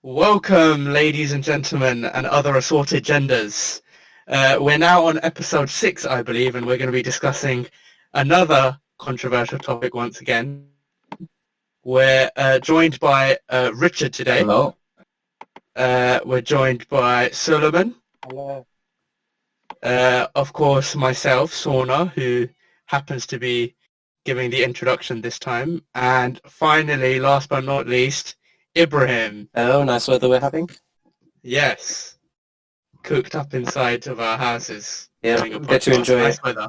Welcome, ladies and gentlemen, and other assorted genders. We're now on episode 6, I believe, and we're going to be discussing another controversial topic once again. We're joined by Richard today. Hello. We're joined by Suleiman. Hello. Of course, myself, Sauna, who happens to be giving the introduction this time. And finally, last but not least, Ibrahim. Oh, nice weather we're having. Yes. Cooked up inside of our houses. Yeah, doing a get to podcast. enjoy Nice it. weather.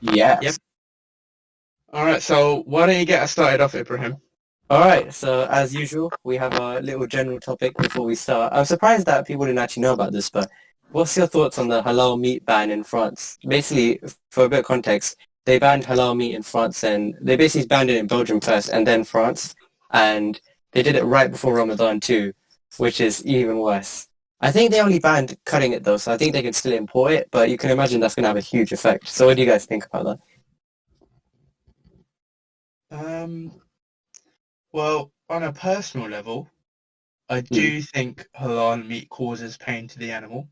Yes. Yep. Alright, so why don't you get us started off, Ibrahim? Alright, so as usual, we have a little general topic before we start. I'm surprised that people didn't actually know about this, but what's your thoughts on the halal meat ban in France? Basically, for a bit of context, they banned halal meat in France, and they basically banned it in Belgium first and then France, and they did it right before Ramadan too, which is even worse. I think they only banned cutting it though, so I think they can still import it, but you can imagine that's going to have a huge effect. So what do you guys think about that? Well, on a personal level, I do think halal meat causes pain to the animal.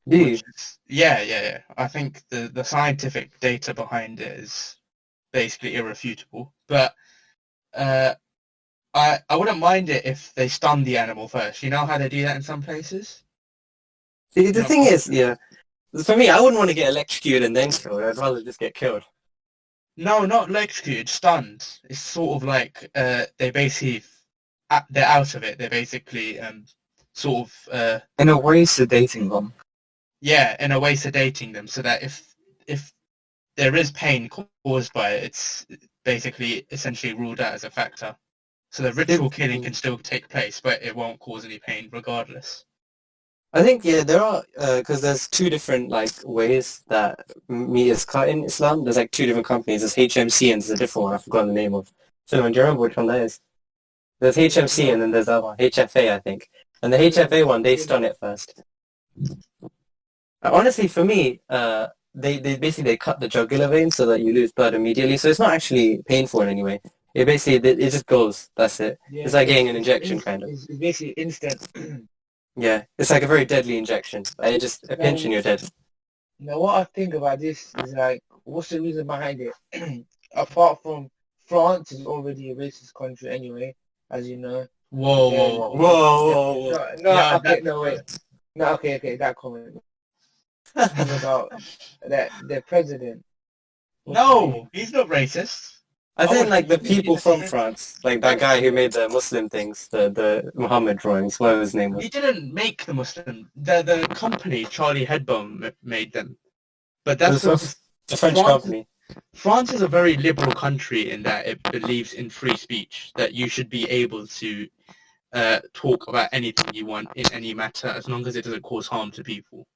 Do you? Yeah. I think the scientific data behind it is basically irrefutable. But I wouldn't mind it if they stun the animal first. You know how they do that in some places? See, the thing is, yeah, for me, I wouldn't want to get electrocuted and then killed. I'd rather just get killed. No, not electrocuted, stunned. It's sort of like they basically they're out of it. They're basically sort of In a way, sedating them. yeah, in a way sedating them, so that if there is pain caused by it, it's basically essentially ruled out as a factor. So the ritual killing can still take place, but it won't cause any pain regardless. I think, yeah, there are, because there's two different, like, ways that meat is cut in Islam. There's, like, two different companies. There's HMC and there's a different one. I forgot the name of. So, do you remember which one that is? There's HMC and then there's that one, HFA, I think. And the HFA one, they stun it first. Honestly, for me, they basically cut the jugular vein so that you lose blood immediately. So it's not actually painful in any way. It basically, it just goes. That's it. Yeah, it's like getting an injection, kind of. It's basically instant. Yeah, it's like a very deadly injection. Like, just a pinch and you're dead. Now, what I think about this is like, what's the reason behind it? Apart from France is already a racist country anyway, as you know. Whoa. No, Yeah, okay, no, wait. No, okay, that comment. About that the president. No, he's not racist. I think like the think he's people from innocent. France, like that guy who made the Muslim things, the Muhammad drawings, whatever his name was. He didn't make the Muslim. The company Charlie Hebdo made them, but that's The French company. France is a very liberal country in that it believes in free speech, that you should be able to talk about anything you want in any matter as long as it doesn't cause harm to people,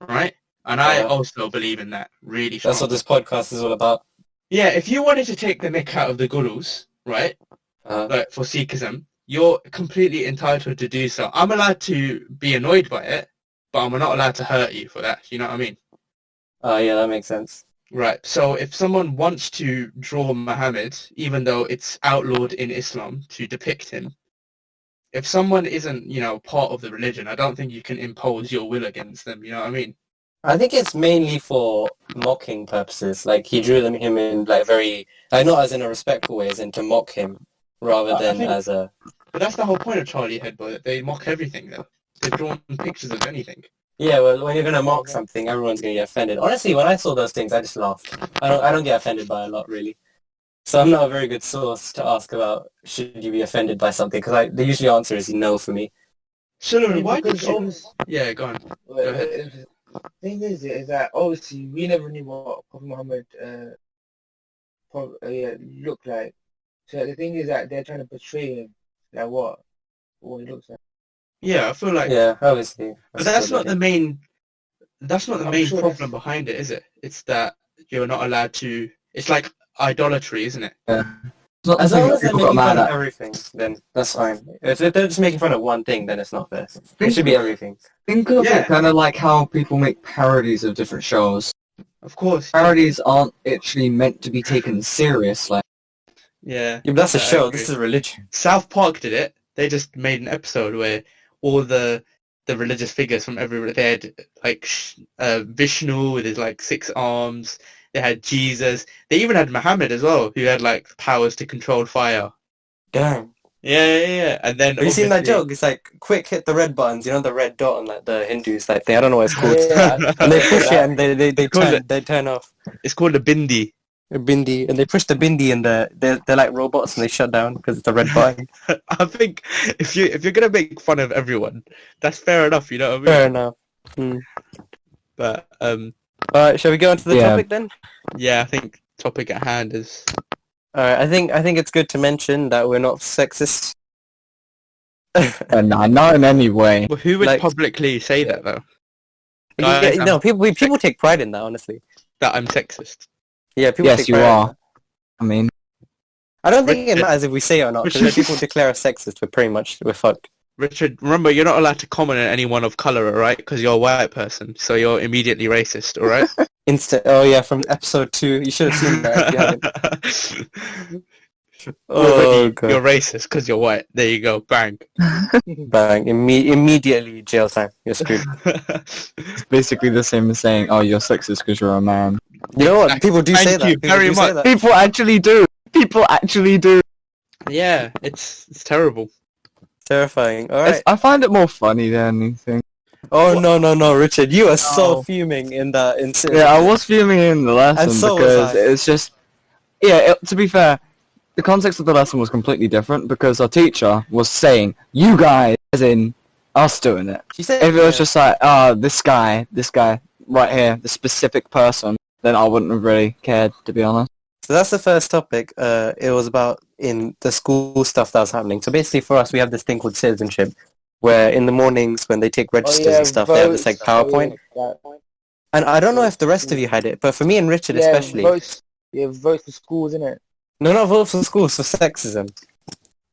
right? And I also believe in that really strongly. That's what this podcast is all about. Yeah, if you wanted to take the mick out of the Gurus, right, like for Sikhism, you're completely entitled to do so. I'm allowed to be annoyed by it, but I'm not allowed to hurt you for that. You know what I mean? Yeah, that makes sense. Right. So if someone wants to draw Muhammad, even though it's outlawed in Islam to depict him, if someone isn't, part of the religion, I don't think you can impose your will against them. You know what I mean? I think it's mainly for mocking purposes. Like he drew him in like very, like not as in a respectful way, as in to mock him, rather than as a. But that's the whole point of Charlie Hebdo. They mock everything, though. They've drawn pictures of anything. Yeah, well, when you're gonna mock something, everyone's gonna get offended. Honestly, when I saw those things, I just laughed. I don't get offended by a lot, really. So I'm not a very good source to ask about should you be offended by something, because the usual answer is no for me. Shouldn't why did you? Yeah, go on. Go ahead. The thing is that obviously we never knew what Prophet Muhammad looked like. So the thing is that they're trying to portray him like what he looks like. Yeah, I feel like. Yeah, obviously. But that's not the main. That's not the main sure problem behind it, is it? It's that you're not allowed to. It's like idolatry, isn't it? Yeah. As long as they're making fun of everything, then that's fine. If they're just making fun of one thing, then it's not fair. It should be everything. Think of it kind of like how people make parodies of different shows. Of course. Parodies aren't actually meant to be taken seriously. Yeah. Yeah, but that's a show. This is a religion. South Park did it. They just made an episode where all the religious figures from every, they had like Vishnu with his like 6 arms. They had Jesus. They even had Muhammad as well, who had like powers to control fire. Damn. Yeah. And then Have you seen that obviously- joke? It's like, quick, hit the red buttons. You know the red dot on like the Hindus like thing. I don't know what it's called. Yeah, And they push it and Call it- they turn off It's called a bindi. a bindi, and they push the bindi and they're like robots and they shut down because it's a red button. I think if you're gonna make fun of everyone, that's fair enough. You know what I mean? Fair enough. Mm. But Alright, shall we go on to the Yeah. topic then? yeah, I think topic at hand is Alright, I think it's good to mention that we're not sexist. Nah, not in any way. well, who would Like- publicly say that though? Yeah, I'm- no, people take pride in that, honestly. That I'm sexist. Yeah, people Yes, take you pride in are. that. I mean, I don't think it Richard- matters if we say it or not, because if people declare us sexist, we're fucked. Richard, remember you're not allowed to comment on anyone of color, alright? Because you're a white person, so you're immediately racist, alright? Oh yeah, from episode 2. You should have seen that if you haven't. Already, God. you're racist because you're white. There you go, bang. Bang. Immediately jail time. You're screwed. it's basically the same as saying, "Oh, you're sexist because you're a man." You know what? People do Thank say you that. People very do say much. that. People actually do. People actually do. Yeah, it's terrible. Terrifying. Alright. I find it more funny than anything. Oh no, Richard, you are so No. fuming in that. Yeah, I was fuming in the lesson And so was because I. it's just, yeah. To be fair, the context of the lesson was completely different because our teacher was saying, "You guys," as in us doing it. She said, If it was just like, this guy right here, the specific person, then I wouldn't have really cared, to be honest. So that's the first topic. It was about in the school stuff that was happening. So basically for us, we have this thing called citizenship, where in the mornings when they take registers and stuff, they have this like PowerPoint. And I don't know if the rest of you had it, but for me and Richard especially. Votes for schools, innit? No, not vote for schools, for sexism.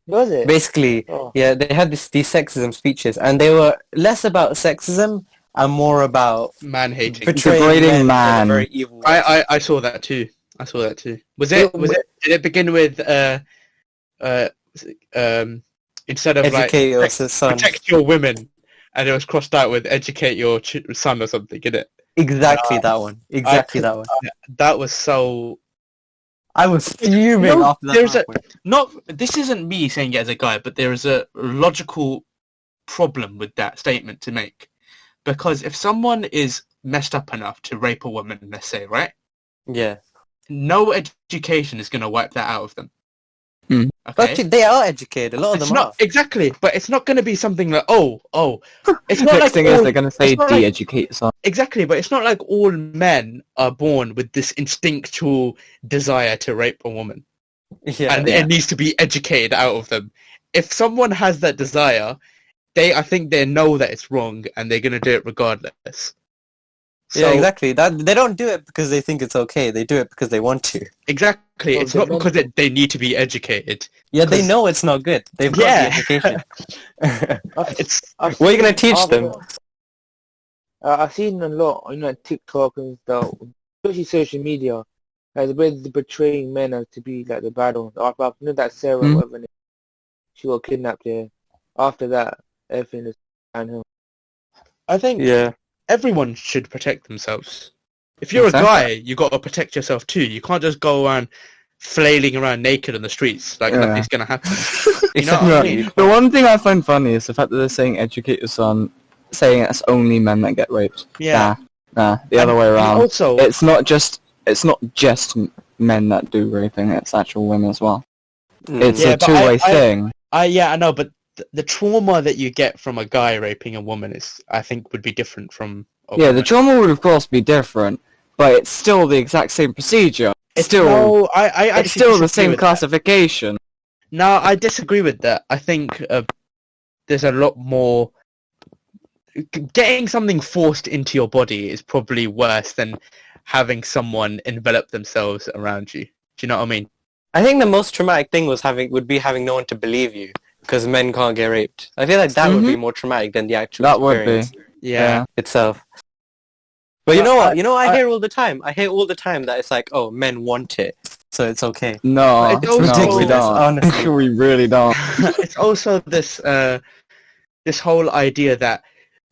Was it? Basically, Oh. yeah, they had these sexism speeches, and they were less about sexism and more about Man hating. portraying Degrading men in a man. very evil way. I saw that too. Was it? Did it begin with instead of Educate your like son. protect your women, and it was crossed out with educate your son or something, innit? Exactly that one. Exactly that one. That was so. I was fuming No, after that. there's a- PowerPoint. Not. This isn't me saying it as a guy, but there is a logical problem with that statement to make, because if someone is messed up enough to rape a woman, let's say, right? Yeah. No education is going to wipe that out of them. Hmm. Okay. But they are educated. A lot of It's them not are. exactly, but it's not going to be something like it's The not next like thing is all, they're going to say it's not like- de-educate son. exactly, but it's not like all men are born with this instinctual desire to rape a woman, Yeah. and it needs to be educated out of them. If someone has that desire, I think they know that it's wrong, and they're going to do it regardless. Yeah, exactly. That they don't do it because they think it's okay. They do it because they want to. Exactly, Oh, it's they're not because they need to be educated. Yeah, they 'Cause- know it's not good. They've got Yeah. the education. It's What are you gonna teach them? I've seen a lot, like TikTok and stuff, especially social media, like the way they're portraying men as to be like the bad ones. I know that Sarah, Hmm. whatever, she got kidnapped there. After that, everything is downhill. I think Yeah. everyone should protect themselves. If you're Exactly. a guy, you got to protect yourself too. You can't just go around flailing around naked on the streets like Yeah. nothing's gonna happen. You know Exactly. what I Yeah. mean? The one thing I find funny is the fact that they're saying educate your son, saying it's only men that get raped. Yeah. Nah, the other way And around. also, It's not just men that do raping, it's actual women as well. It's Yeah, a but two-way I- thing. I know, but the trauma that you get from a guy raping a woman I think, would be different from. A Yeah, the woman. trauma would of course be different, but it's still the exact same procedure. It's still, no, I it's actually still the disagree same with that. classification. No, I disagree with that. I think there's a lot more. Getting something forced into your body is probably worse than having someone envelop themselves around you. Do you know what I mean? I think the most traumatic thing would be having no one to believe you because men can't get raped. I feel like that would be more traumatic than the actual That would be. experience Yeah. itself. But you know what? I I hear all the time. I hear all the time that it's like, oh, men want it. so it's okay. No, It's also- no, we ridiculous, don't. honestly. We really don't. It's also this this whole idea that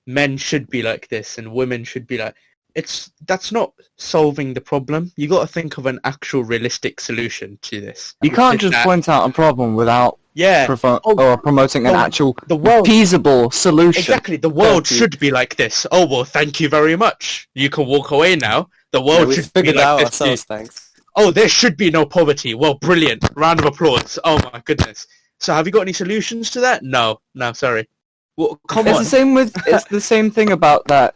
men should be like this and women should be like. That's not solving the problem. You got to think of an actual realistic solution to this. You can't Is just that- point out a problem without Yeah. promoting an the- actual The world. feasible solution. Exactly. The world Thank you. should be like this. Oh well, thank you very much. You can walk away now. The Yeah, world we should be figured like that out this. ourselves, thanks. Oh, there should be no poverty. Well, brilliant. Round of applause. Oh my goodness. So have you got any solutions to that? No, sorry. Well, come It's on. the same with. It's the same thing about that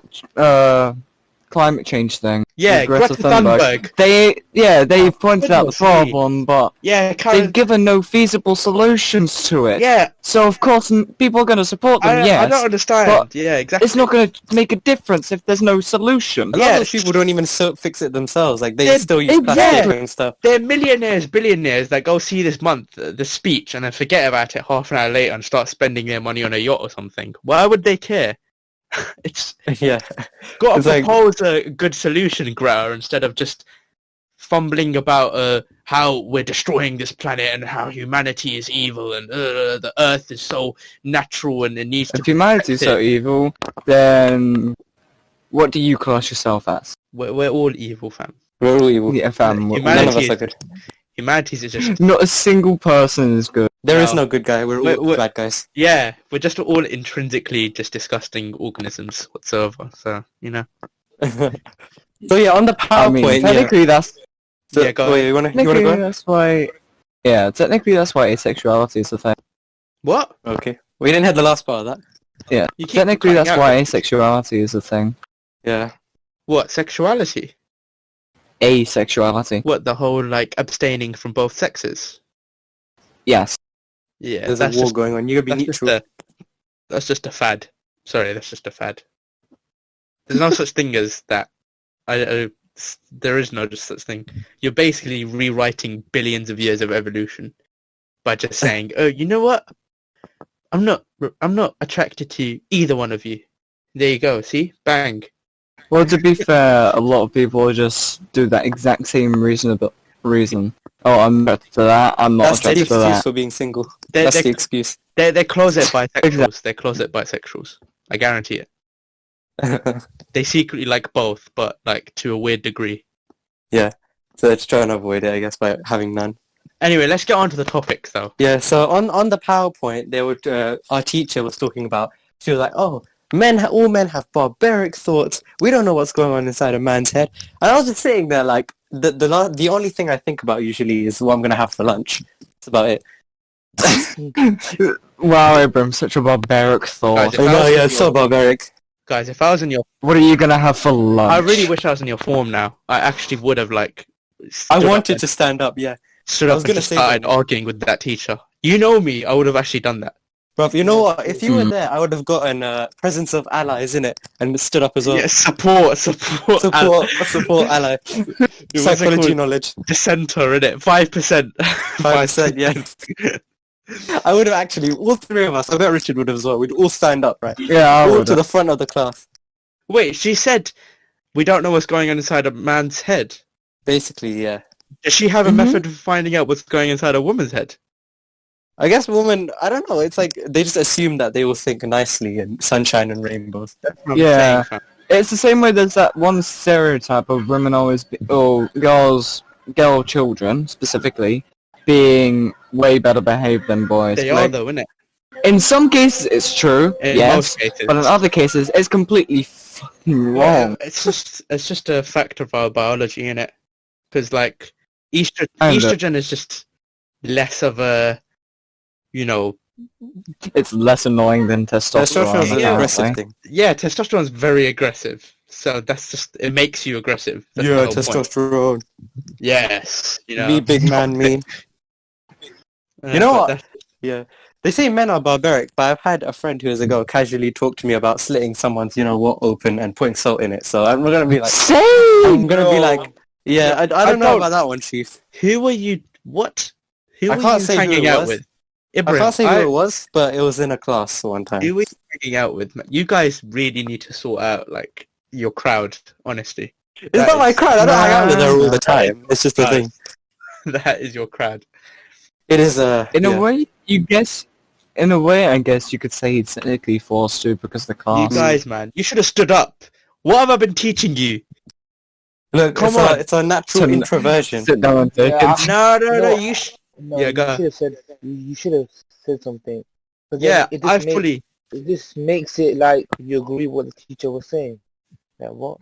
climate change thing. Yeah, with Greta Thunberg. They've pointed out the Goodness me. problem, but Yeah, they've Karen. given no feasible solutions to it. Yeah, So of course people are going to support them. I don't understand. but Yeah, exactly. it's not going to make a difference if there's no solution. A lot Yeah. of those people don't even fix it themselves. Like, they They're- still use yeah. plastic and stuff. They're millionaires, billionaires that go see this month, the speech, and then forget about it half an hour later and start spending their money on a yacht or something. Why would they care? It's Yeah. got to It's like- propose a good solution, Greta, instead of just fumbling about how we're destroying this planet and how humanity is evil and the Earth is so natural and it needs to. If humanity is so evil, then what do you class yourself as? We're all evil, fam. We're all evil. Yeah, fam. Humanity None of us is- are good. Humanity's is just Not a single person is good. There is No. no good guy. We're all We're- bad guys. yeah, we're just all intrinsically just disgusting organisms whatsoever. So So yeah, on the I mean, PowerPoint, technically that's So, Yeah, go wait, you wanna technically go? that's why. Yeah, technically that's why asexuality is the thing. what? Okay. We didn't have the last part of that. Yeah, You keep technically cutting that's out. why asexuality is the thing. Yeah. What, sexuality? Asexuality. What, the whole like abstaining from both sexes? Yes. Yeah, There's a war going on. You gotta be that's just neutral. that's just a fad. Sorry, that's just a fad. There's no such thing as that. There is no just such thing. You're basically rewriting billions of years of evolution by just saying, "Oh, you know what? I'm not attracted to either one of you." There you go. See, bang. Well, to be fair, a lot of people just do that exact same reason. Oh, I'm attracted to that. I'm not That's the attracted to excuse that. for being single. They're, That's they're, the excuse. they're closet bisexuals. Exactly. They're closet bisexuals. I guarantee it. They secretly like both, but like to a weird degree. So let's try and avoid it, I guess, by having none. Anyway, let's get on to the topic, though. Yeah, so on the PowerPoint, they would our teacher was talking about, she was like, oh, all men have barbaric thoughts. We don't know what's going on inside a man's head. And I was just sitting there like, the only thing I think about usually is what I'm going to have for lunch. That's about it. Wow, Abram, such a barbaric thought. Guys, if I I know, was yeah, in it's so barbaric. Guys, if I was in your... What are you gonna have for lunch? I really wish I was in your form now. I actually would have, like... I wanted to stand up, yeah. Stood I up was and gonna just say started that. arguing with that teacher. You know me, I would have actually done that. Bruv, you know what? If you were there, I would have gotten presence of allies in it and stood up as well. Yeah, support. Support ally. What's it Psychology called? knowledge. Dissenter, innit? 5%. 5%, yeah. I would have actually, all three of us, I bet Richard would have as well. We'd all stand up, right? Yeah, I All would. to the front of the class. Wait, she said we don't know what's going on inside a man's head. Basically, yeah. Does she have a Mhm. method of finding out what's going inside a woman's head? I guess women, I don't know, it's like they just assume that they will think nicely and sunshine and rainbows. That's what I'm Yeah. saying, fam. It's the same way there's that one stereotype of women always, or girl children specifically, being way better behaved than boys. They are Like, though, innit? in some cases it's true, In yes, most cases. but in other cases it's completely fucking wrong. It's just a fact of our biology, innit? Because like And, estrogen is just less of a, you know, It's less annoying than testosterone. Testosterone is an Yeah. aggressive apparently. thing. yeah, testosterone's very aggressive. So that's just, it makes you aggressive. That's the Yeah, whole point. testosterone. Yes, you know. Me, big man, me. You know what? Yeah. They say men are barbaric, but I've had a friend who is a girl casually talk to me about slitting someone's, what open and putting salt in it. So I'm gonna be like, Same! I'm gonna be like, yeah, I don't know don't- about that one, Chief. Who were you? What? Who I were can't you say who hanging it out was. with? I Ibrahim, can't say who it was, but it was in a class one time. who were you hanging out with? Man? You guys really need to sort out like your crowd. Honestly, It's not my crowd. I don't hang out with her all the Nah. time. It's just a Guys. thing. That is your crowd. It is In a way, I guess you could say he's technically forced to because the You class. guys, man, you should have stood up. What have I been teaching you? Look, Come on. it's a natural To- introversion. Sit down and take Yeah, it. No, No, you No, Yeah, you go. should have said you should have said something. But Yeah, then I fully... it just makes it like you agree with what the teacher was saying. Like what?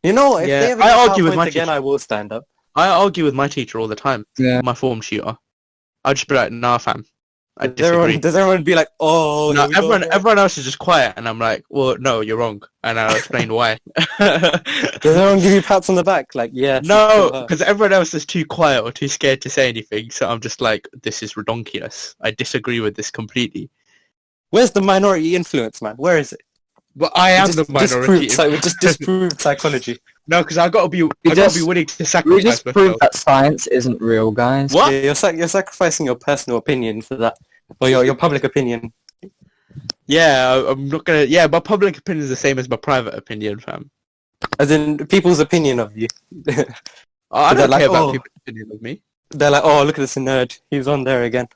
You know what? If Yeah, they ever I get argue with PowerPoint my again, teacher. I will stand up. I argue with my teacher all the time. Yeah. My form tutor. I'd just be like, nah, fam. I disagree. Does everyone be like, oh, No, here we go again? everyone else is just quiet, and I'm like, well, no, you're wrong, and I'll explain why. Does everyone give you pats on the back? Like, yes. No, because everyone else is too quiet or too scared to say anything, so I'm just like, this is redonkulous. I disagree with this completely. Where's the minority influence, man? Where is it? But I am the minority. We just disproved psychology. No, because I gotta be willing to We sacrifice just myself. proved that science isn't real, guys. What? Yeah, you're sacrificing your personal opinion for that, or your public opinion. Yeah, I'm not gonna... Yeah, my public opinion is the same as my private opinion, fam. As in people's opinion of you. I They're don't like, care about oh. people's opinion of me. They're like, oh, look at this nerd. He's on there again.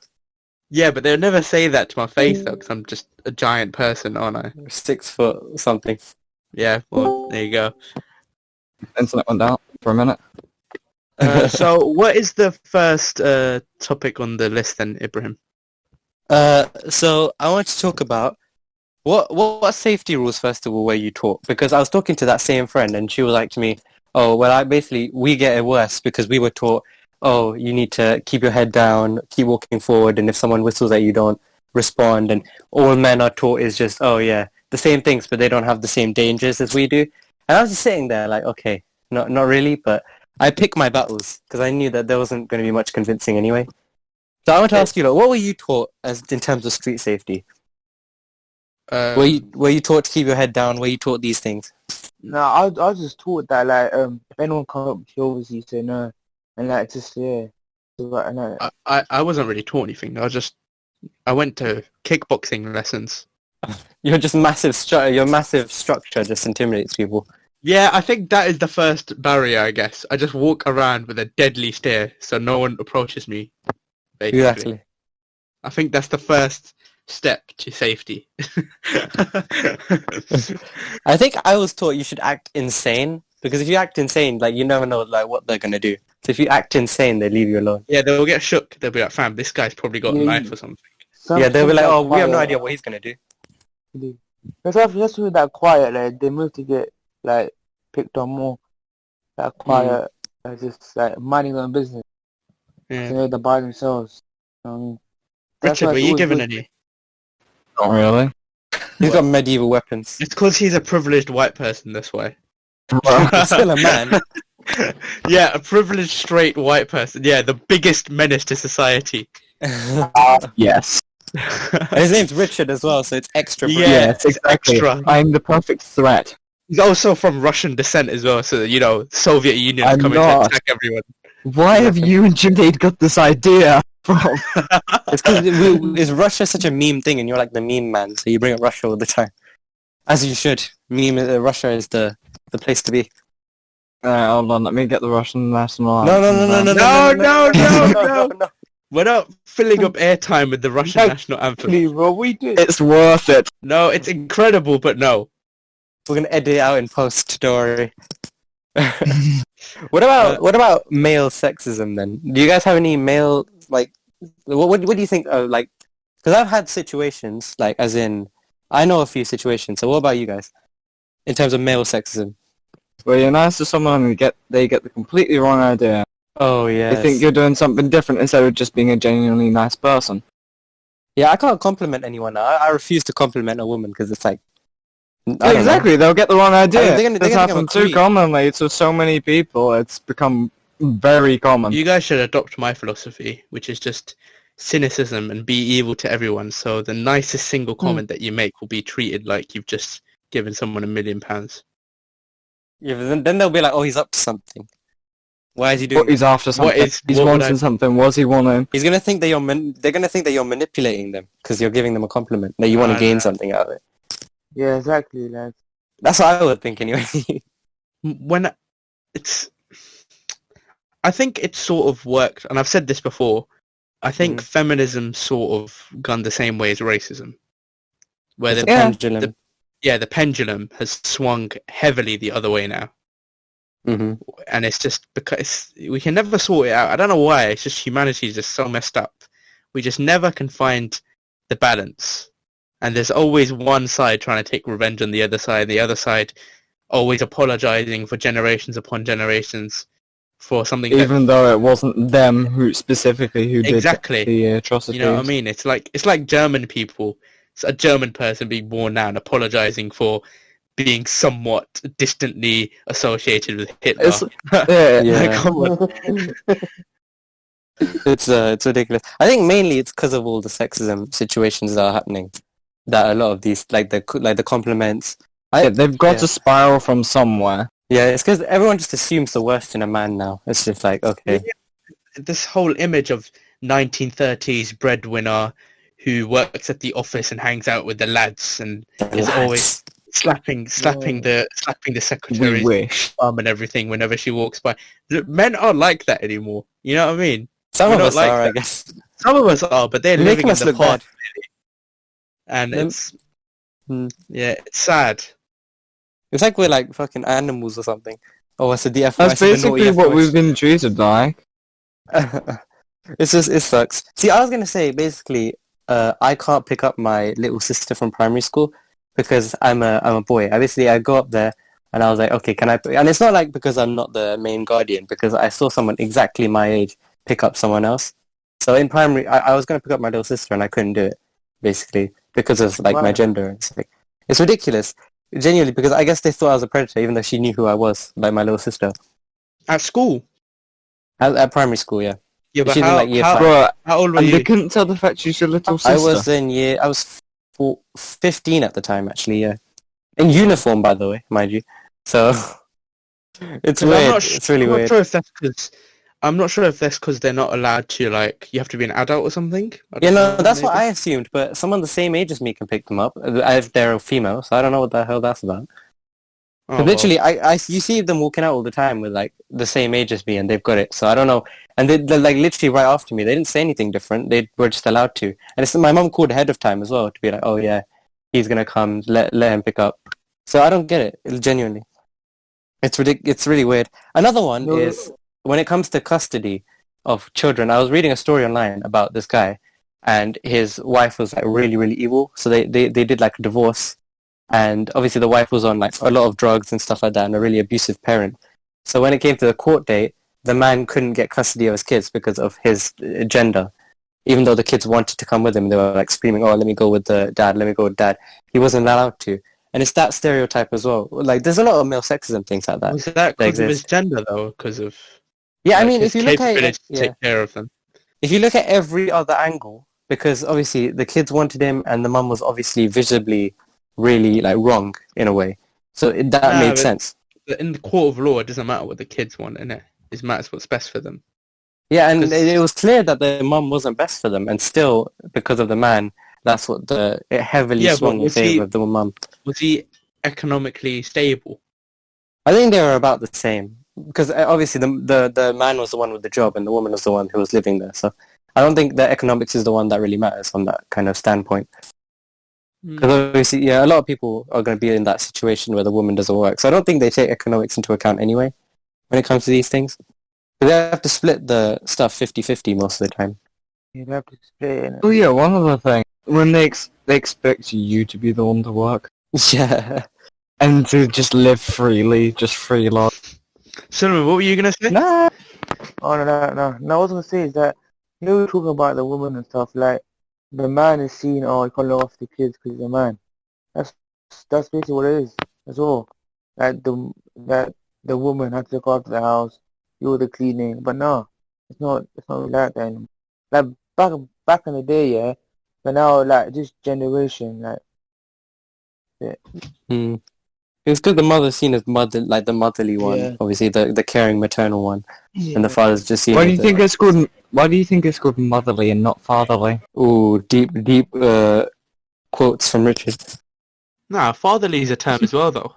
Yeah, but they'll never say that to my face, though, because I'm just a giant person, aren't I? 6 foot something. Yeah, well, there you go. Internet went out for a minute. So, what is the first topic on the list then, Ibrahim? So I want to talk about what safety rules first of all were you taught? Because I was talking to that same friend and she was like to me, oh, well, we get it worse because we were taught, oh, you need to keep your head down, keep walking forward, and if someone whistles at you, don't respond. And all men are taught is just, oh yeah, the same things, but they don't have the same dangers as we do. And I was just sitting there like, okay, not really, but I picked my battles because I knew that there wasn't going to be much convincing anyway. So I want to ask you, what were you taught as in terms of street safety? Were you taught to keep your head down? Were you taught these things? No, I was just taught that like if anyone comes up to you, obviously say no, and like just yeah. So, like, no. I wasn't really taught anything. I went to kickboxing lessons. You're just massive. Your massive structure just intimidates people. Yeah, I think that is the first barrier, I guess. I just walk around with a deadly stare, so no one approaches me, basically. Exactly. I think that's the first step to safety. I think I was taught you should act insane because if you act insane, like you never know like what they're gonna do. So if you act insane, they leave you alone. Yeah, they'll get shook. They'll be like, fam, this guy's probably got a Yeah, knife or something. Yeah, they'll be like, oh, we have no quiet. idea what he's gonna do. That's with that quiet, like they move to get like picked on more. That quiet, like just like minding their own business. Yeah. They're by themselves. That's Richard, why were it's you always given good. any? Not really. He's got medieval weapons. It's because he's a privileged white person this way. He's still a man. Yeah, a privileged straight white person. Yeah, the biggest menace to society. Yes. And his name's Richard as well, so it's extra. Yeah, Yes, exactly. extra. I'm the perfect threat. He's also from Russian descent as well, so you know, Soviet Union is I'm coming not. to attack everyone. Why have you and Junaid got this idea from? It's because is Russia such a meme thing, and you're like the meme man, so you bring up Russia all the time, as you should. Russia is the place to be. Hold on, let me get the Russian national No. No. We're not filling up airtime with the Russian national anthem. Please, bro, we do. It's worth it. No, it's incredible, but no. We're gonna edit it out in post, don't worry. What about male sexism then? Do you guys have any male like? What do you think? Like, because I've had situations like, as in, I know a few situations. So what about you guys in terms of male sexism? Where you're nice to someone and they get the completely wrong idea. Oh yeah. They think you're doing something different instead of just being a genuinely nice person. Yeah, I can't compliment anyone now. I refuse to compliment a woman because it's like. I don't know. Exactly, they'll get the wrong idea. They're gonna It's think I'm a happened too creep. commonly to so many people. It's become very common. You guys should adopt my philosophy, which is just cynicism and be evil to everyone. So the nicest single comment that you make will be treated like you've just given someone £1 million. Yeah, but then they'll be like, oh, he's up to something. Why is he doing? What he's after something. He's what would wanting I- something. What's he wanting? He's gonna think that they're gonna think that you're manipulating them because you're giving them a compliment that you want to gain something out of it. Yeah, exactly. Like, That's what I would think anyway. When it's... I think it's sort of worked, and I've said this before. I think feminism sort of gone the same way as racism, where It's the a pendulum. the pendulum has swung heavily the other way now, and it's just because we can never sort it out. I don't know why. It's just humanity is just so messed up. We just never can find the balance, and there's always one side trying to take revenge on the other side, and the other side always apologizing for generations upon generations for something Even though it wasn't them who specifically who did the atrocities. You know what I mean? It's like German people. It's a German person being born now and apologizing for being somewhat distantly associated with Hitler. Come on. It's ridiculous. I think mainly it's because of all the sexism situations that are happening. That a lot of these, like the compliments, they've got to spiral from somewhere. Yeah, it's because everyone just assumes the worst in a man now. It's just like, okay. This whole image of 1930s breadwinner who works at the office and hangs out with the lads and is always slapping the secretary's bum and everything whenever she walks by. Men aren't like that anymore. You know what I mean? Some of us are, I guess. Some of us are, but they're living in the past. And it's sad. It's like we're like fucking animals or something. Oh, I said the F. That's basically what we've been treated like. It sucks. See, I was gonna say basically, I can't pick up my little sister from primary school because I'm a boy. Obviously, I go up there and I was like, okay, can I? And it's not like because I'm not the main guardian, because I saw someone exactly my age pick up someone else. So in primary, I was gonna pick up my little sister and I couldn't do it, basically because of like my gender. It's ridiculous. Genuinely, because I guess they thought I was a predator, even though she knew who I was, like my little sister. At school? At primary school, yeah. Yeah, but She's in, like, year 5. Bro, how old were and you? they couldn't tell the fact she's your little sister. I was 15 at the time, actually, yeah. In uniform, by the way, mind you. So, it's weird. It's really weird. I'm not sure if that's because they're not allowed to, like, you have to be an adult or something. Yeah, no, that's what I assumed, but someone the same age as me can pick them up, if they're a female, so I don't know what the hell that's about. Oh, literally, you see them walking out all the time with, like, the same age as me, and they've got it, so I don't know. And they're like, literally right after me. They didn't say anything different. They were just allowed to. And my mum called ahead of time as well to be like, oh, yeah, he's going to come, let him pick up. So I don't get it, genuinely. It's really weird. Another one is, when it comes to custody of children, I was reading a story online about this guy, and his wife was like really, really evil. So they did like a divorce, and obviously the wife was on like a lot of drugs and stuff like that, and a really abusive parent. So when it came to the court date, the man couldn't get custody of his kids because of his gender. Even though the kids wanted to come with him, they were like screaming, "Oh, let me go with the dad! Let me go with dad!" He wasn't allowed to, and it's that stereotype as well. Like there's a lot of male sexism things like that. Was that because of his gender though? Because of I mean, if you look at it, take care of them. If you look at every other angle, because obviously the kids wanted him, and the mum was obviously visibly really like wrong in a way, so that made sense. In the court of law, it doesn't matter what the kids want, innit? It matters what's best for them. Yeah, and it was clear that the mum wasn't best for them, and still, because of the man, that's what it heavily swung in favor of the mum. Was he economically stable? I think they were about the same. Because obviously the man was the one with the job and the woman was the one who was living there. So I don't think the economics is the one that really matters on that kind of standpoint. Because obviously, a lot of people are going to be in that situation where the woman doesn't work. So I don't think they take economics into account anyway when it comes to these things. But they have to split the stuff 50-50 most of the time. You'd have to split it. Oh yeah, one other thing. When they expect you to be the one to work. Yeah. And to just live freely, just free love. Solomon, what were you going to say? Nah. Oh, no. What I was going to say is that, you know, we're talking about the woman and stuff, like, the man is seen, he can't look after the kids because he's a man. That's basically what it is. That's all. Like, the woman has to look after the house, do the cleaning, but no, it's not like that anymore. Like, back in the day, yeah, but now, like, this generation, like, yeah. It's because the mother's seen as like the motherly one, obviously the caring maternal one, and the father's just seen. Why do you think it's called motherly and not fatherly? Ooh, deep quotes from Richard. Nah, fatherly is a term as well, though.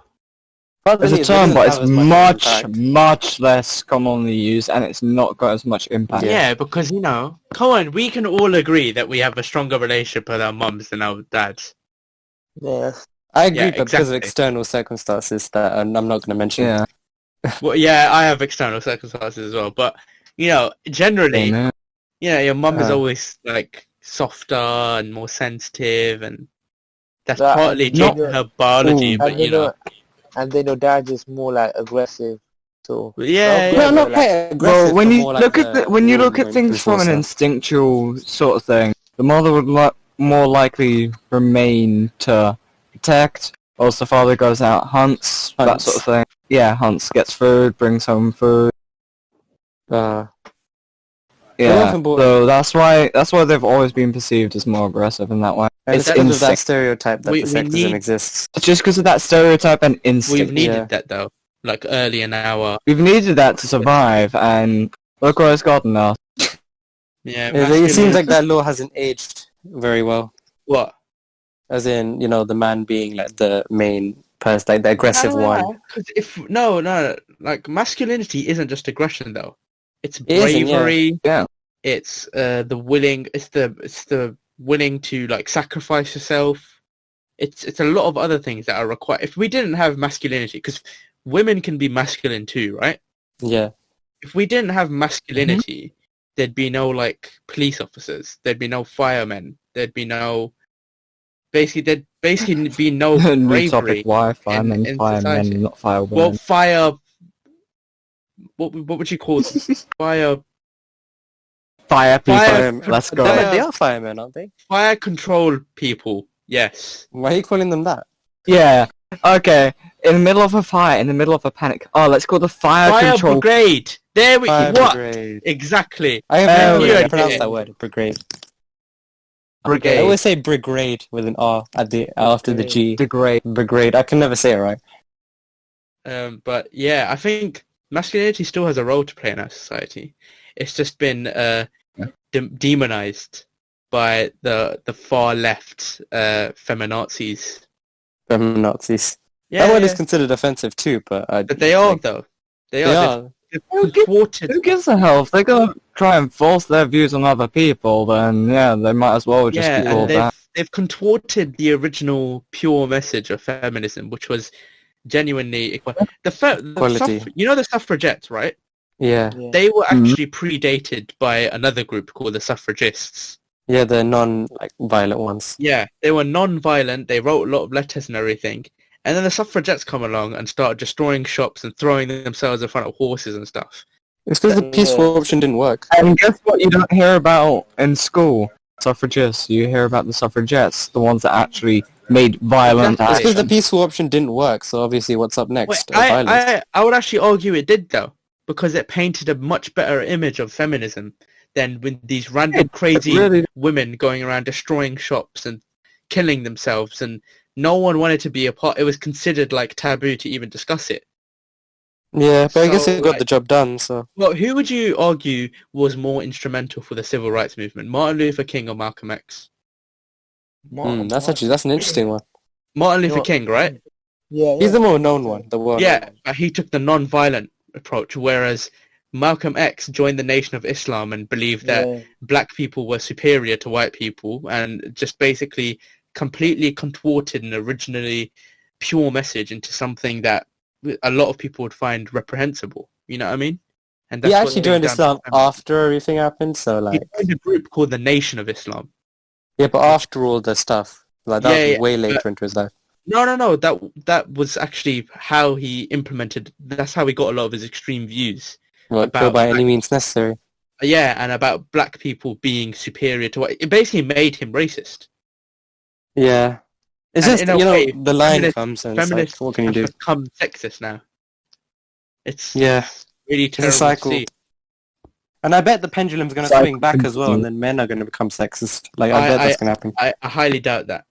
It's a It term, doesn't but it's have as much much, impact. much less commonly used, and it's not got as much impact. Yeah, because, come on, we can all agree that we have a stronger relationship with our mums than our dads. Yes. I agree, Yeah, but because of exactly. external circumstances that I'm not going to mention. Yeah. Well, yeah, I have external circumstances as well, but, generally, Amen. your mum is Uh-huh. always, like, softer and more sensitive, and that's That, partly and due then to your, her biology, Ooh. but, and then your dad is more like aggressive. So Yeah, not No, yeah, aggressive, not but quite like aggressive, Well, when but you more like look at the when you look room at things from an enforcer. instinctual sort of thing, the mother would more likely remain to protect. Whilst the father goes out, hunts, that sort of thing. Yeah, hunts, gets food, brings home food. They're Yeah, often brought so that's why they've always been perceived as more aggressive in that way. and It's it's because of that instinct. stereotype that We the sexism need- exists. It's just because of that stereotype and we've instinct. needed Yeah. that, though, like, early in our... We've needed that to survive, and look where it's gotten us. Yeah, It seems like that law hasn't aged very well. What? As in, the man being like the main person, like the aggressive one. No, like, masculinity isn't just aggression, though. It's It isn't, yeah. bravery. Yeah. It's the willing to, like, sacrifice yourself. It's a lot of other things that are required. If we didn't have masculinity, because women can be masculine too, right? Yeah. If we didn't have masculinity, there'd be no, like, police officers. There'd be no firemen. There'd be no... there'd basically be no New bravery. topic, why firemen, in firemen, society. not firewomen. Well, fire... What would you call them? Fire Fire Fire- people, let's go. Fire- They are firemen, aren't they? fire control people. Yes. Why are you calling them that? Yeah, okay. In the middle of a fire, in the middle of a panic. Oh, let's call the fire Fire control. brigade. There we... Fire what? brigade. Exactly. I have Oh, never yeah. really pronounced that word, brigade. I Brigade. always say brigade with an R at the after the G. Degrade. Brigade. I can never say it right. But yeah, I think masculinity still has a role to play in our society. It's just been demonized by the far left feminazis. Nazis. Yeah, That word is considered offensive too, but they are, though. They are. They've thwarted. Who gives a hell? If they're gonna try and force their views on other people, then yeah, they might as well just Yeah, be and called that. they've contorted the original pure message of feminism, which was genuinely equal. Equality. The suffragettes, right? Yeah. They were actually predated by another group called the suffragists. Yeah, the non-violent ones. Yeah, they were non-violent. They wrote a lot of letters and everything. And then the suffragettes come along and start destroying shops and throwing themselves in front of horses and stuff. It's because the peaceful option didn't work. And guess what you don't hear about in school? Suffragists. You hear about the suffragettes, the ones that actually made violent Exactly. It's because the action. peaceful option didn't work, so obviously what's up next? Wait, Violence. I would actually argue it did, though, because it painted a much better image of feminism than with these random crazy really- women going around destroying shops and killing themselves, and no one wanted to be a part. It was considered like taboo to even discuss it. Yeah, but I guess So, it got like- the job done, so... Well, who would you argue was more instrumental for the civil rights movement, Martin Luther King or Malcolm X? that's an interesting one. Martin Luther You know- King, right? Yeah, He's the more known one, the one. Yeah, he took the non-violent approach, whereas Malcolm X joined the Nation of Islam and believed that yeah. black people were superior to white people, and just basically completely contorted an originally pure message into something that a lot of people would find reprehensible. You know what I mean? And He what actually they've joined done Islam to feminism. after everything happened, so He like... joined a group called the Nation of Islam. Yeah, but after all the stuff. Like, that Yeah, was way later into his life. No. That was actually how he implemented. That's how he got a lot of his extreme views. Well, About kill by black- any means necessary. Yeah, and about black people being superior to white. It basically made him racist. Yeah. It's And just, in a way, the line feminist- comes and it's like, Feminists what can you do? have become sexist now. It's Yeah. really a terrible cycle. to see. And I bet the pendulum's going to Cycle swing back as well, and continues. then men are going to become sexist. Like, I bet that's going to happen. I highly doubt that.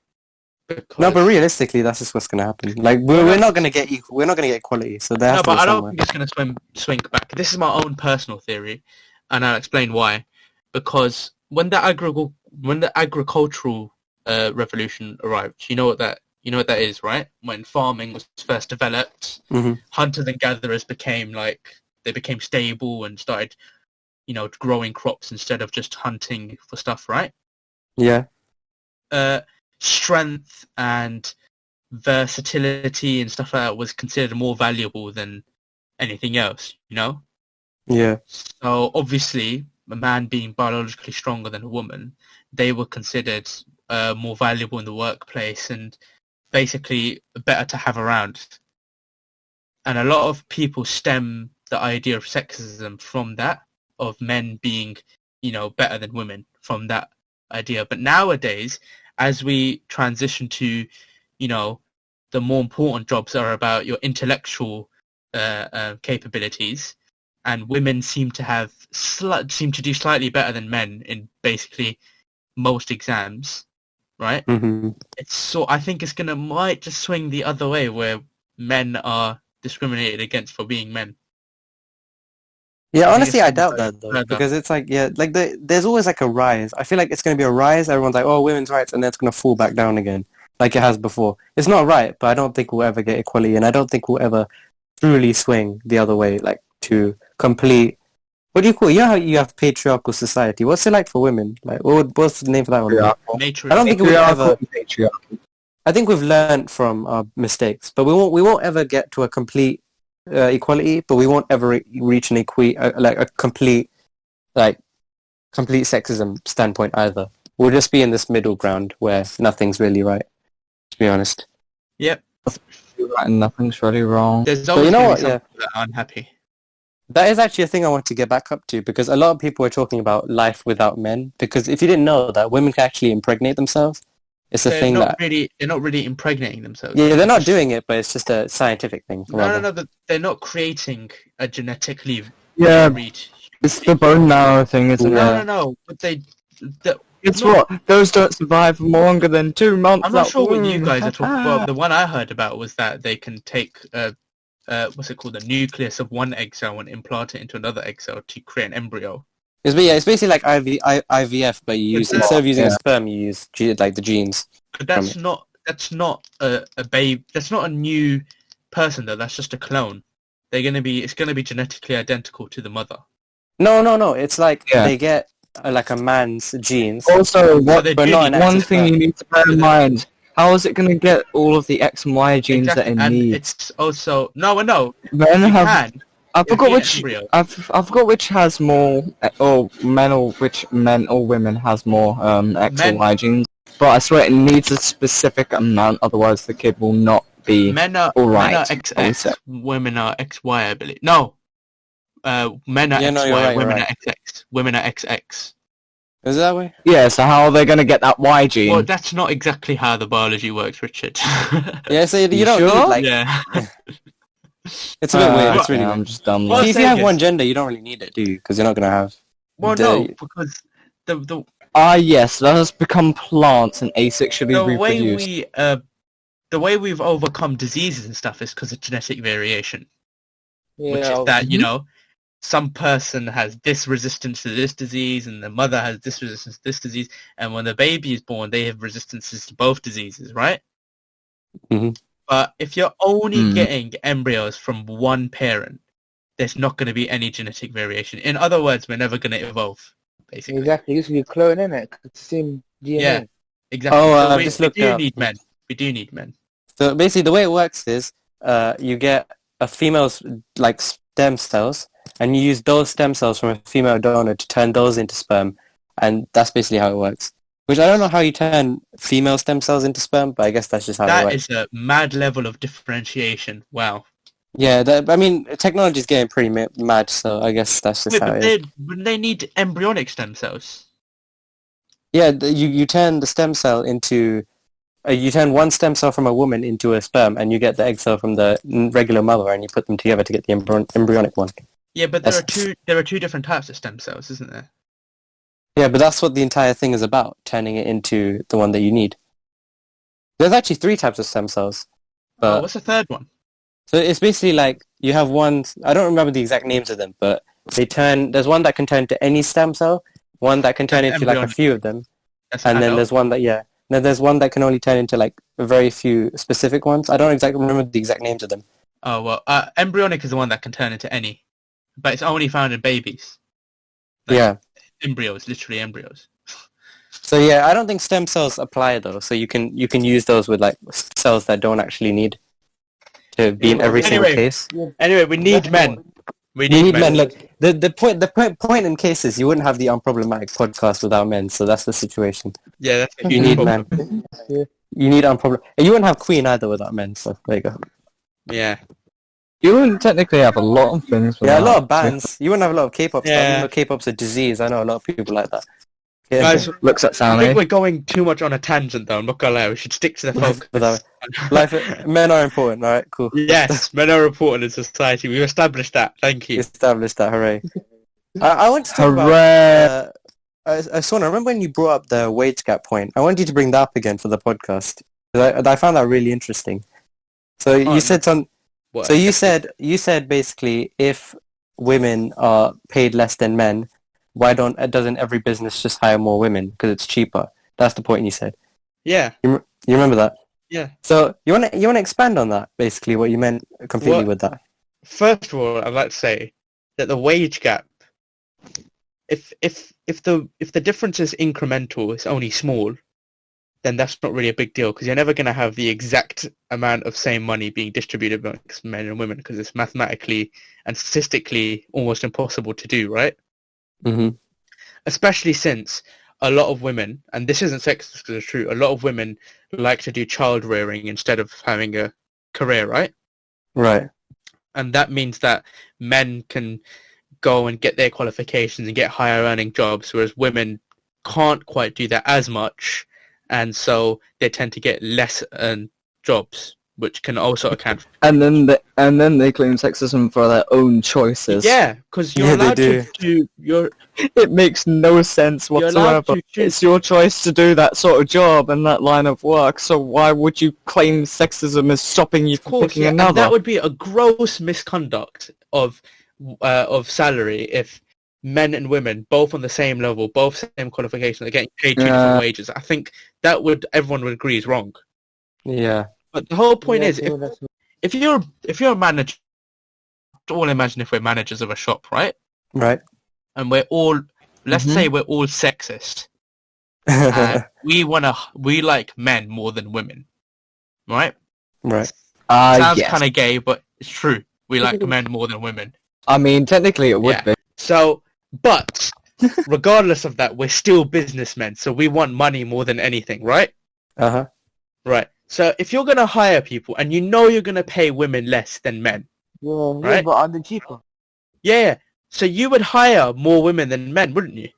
No, but realistically, that's just what's going to happen. Like, we're not going to get equal. We're not going to get equality, so there has No, to but be I don't somewhere. think it's going to swing back. This is my own personal theory, and I'll explain why. Because when the agricultural revolution arrived, you know what that You know what that is, right? When farming was first developed, hunters and gatherers became stable and started, growing crops instead of just hunting for stuff, right? Yeah. Strength and versatility and stuff like that was considered more valuable than anything else, Yeah. So obviously, a man being biologically stronger than a woman, they were considered more valuable in the workplace and basically better to have around. And a lot of people stem the idea of sexism from that, of men being, better than women, from that idea. But nowadays, as we transition to, the more important jobs are about your intellectual capabilities, and women seem to do slightly better than men in basically most exams, right? I think it's might just swing the other way, where men are discriminated against for being men. Yeah, honestly, I doubt that though, because it's like, there's always like a rise. I feel like it's going to be a rise. Everyone's like, oh, women's rights, and then it's going to fall back down again, like it has before. It's not right, but I don't think we'll ever get equality, and I don't think we'll ever truly swing the other way, like to complete. What do you call it? You know how you have patriarchal society? What's it like for women? Like, what's the name for that one? Matriarchal. I don't think we'll ever. I think we've learned from our mistakes, but we won't ever get to a complete equality, but we won't ever reach an complete sexism standpoint either. We'll just be in this middle ground where nothing's really right, to be honest. Yep. Right, and nothing's really wrong. There's always going to be some people that are unhappy. That is actually a thing I want to get back up to, because a lot of people are talking about life without men, because if you didn't know that women can actually impregnate themselves, it's a thing that... They're not really impregnating themselves. Yeah, they're not doing it, but it's just a scientific thing. No, they're not creating a genetically varied... It's the bone marrow thing, isn't it? No, but it's what? Those don't survive for longer than 2 months. I'm not sure what you guys are talking about. The one I heard about was that they can take... what's it called? The nucleus of one egg cell and implant it into another egg cell to create an embryo. It's basically like IVF, but you use instead of using a sperm, you use the genes. But that's not a babe. That's not a new person though. That's just a clone. It's gonna be genetically identical to the mother. No. It's like they get like a man's genes. Also, one thing you need to bear in mind. How is it going to get all of the X and Y genes that it needs? It's also no. I forgot which has more, or which men or women has more X or Y genes. But I swear it needs a specific amount, otherwise the kid will not be alright. Men are XX, women are XY, I believe. No, men are XY, women are XX. Women are XX. Is it that way? Yeah, so how are they going to get that Y gene? Well, that's not exactly how the biology works, Richard. Yeah, so you don't need, Yeah. It's a bit weird, it's really weird. I'm just done. Well, if you have one gender, you don't really need it, do you? Because you're not going to have... Well, no, because the... yes, let us become plants and asexually reproduce. The way we've overcome diseases and stuff is because of genetic variation. Yeah, which is that, some person has this resistance to this disease and the mother has this resistance to this disease, and when the baby is born they have resistances to both diseases, right? But if you're only getting embryos from one parent, there's not going to be any genetic variation. In other words, we're never going to evolve, basically. Exactly, it's going to be clone, isn't it? It's the same DNA. Yeah, exactly. Oh, We do need men. So basically the way it works is you get a female's stem cells, and you use those stem cells from a female donor to turn those into sperm, and that's basically how it works. Which I don't know how you turn female stem cells into sperm, but I guess that's just how it works. That is a mad level of differentiation. Wow. Yeah, technology is getting pretty mad, so I guess that's just how it is. They need embryonic stem cells. Yeah, you turn the stem cell into... you turn one stem cell from a woman into a sperm, and you get the egg cell from the regular mother, and you put them together to get the embryonic one. Yeah, but there are two different types of stem cells, isn't there? Yeah, but that's what the entire thing is about, turning it into the one that you need. There's actually 3 types of stem cells. But what's the third one? So it's basically like you have one... I don't remember the exact names of them, but there's one that can turn to any stem cell, one that can turn into a few of them, and then there's one that, then there's one that can only turn into like a very few specific ones. I don't exactly remember the exact names of them. Oh, well, embryonic is the one that can turn into any, but it's only found in babies. Like, Yeah. Embryos, literally embryos. So yeah, I don't think stem cells apply though. So you can use those with like cells that don't actually need to be in every single case. Anyway, we need men. We need men. Look, the point in case is you wouldn't have the unproblematic podcast without men. So that's the situation. Yeah, that's a You huge need problem. men. You need and you wouldn't have Queen either without men. So there you go. Yeah. You wouldn't technically have a lot of things. Yeah, a without- lot of bands. You wouldn't have a lot of K-pop stuff. Yeah. Even though K-pop's a disease, I know a lot of people like that. Yeah. Guys, Looks at I Sammy. think we're going too much on a tangent, though. I'm not gonna lie. We should stick to the focus. Men are important. All right, cool. Yes, men are important in society. We've established that. Thank you. Established that. Hooray! I want to talk Hooray! about. Sona, remember when you brought up the wage gap point? I want you to bring that up again for the podcast. I found that really interesting. So you said What? So you said basically if women are paid less than men, why doesn't every business just hire more women because it's cheaper? That's the point you said. Yeah. You remember that? Yeah. So you want to expand on that basically what you meant completely with that? First of all, I'd like to say that the wage gap, if the difference is incremental, it's only small, then that's not really a big deal because you're never going to have the exact amount of same money being distributed amongst men and women because it's mathematically and statistically almost impossible to do, right? Mm-hmm. Especially since a lot of women, and this isn't sexist because it's true, a lot of women like to do child rearing instead of having a career, right? Right. And that means that men can go and get their qualifications and get higher earning jobs, whereas women can't quite do that as much, and so they tend to get less jobs, which can also account for... And then they claim sexism for their own choices. Yeah, because you're Yeah, they allowed do. to It makes no sense You're allowed whatsoever. to choose. It's your choice to do that sort of job and that line of work, so why would you claim sexism is stopping you Of from course, picking yeah, and another? that would be a gross misconduct of salary if men and women, both on the same level, both same qualifications, are getting paid two different wages. I think everyone would agree is wrong. Yeah. But the whole point is, that's if you're a manager, all imagine if we're managers of a shop, right? Right. And we're all, let's Mhm. say we're all sexist. And we like men more than women, right? Right. Sounds Yes. kind of gay, but it's true. We like men more than women. I mean, technically it would Yeah. be. So, but regardless of that, we're still businessmen, so we want money more than anything, right? Uh-huh. Right. So if you're going to hire people and you know you're going to pay women less than men, yeah, Right? but are they cheaper? yeah, so you would hire more women than men, wouldn't you?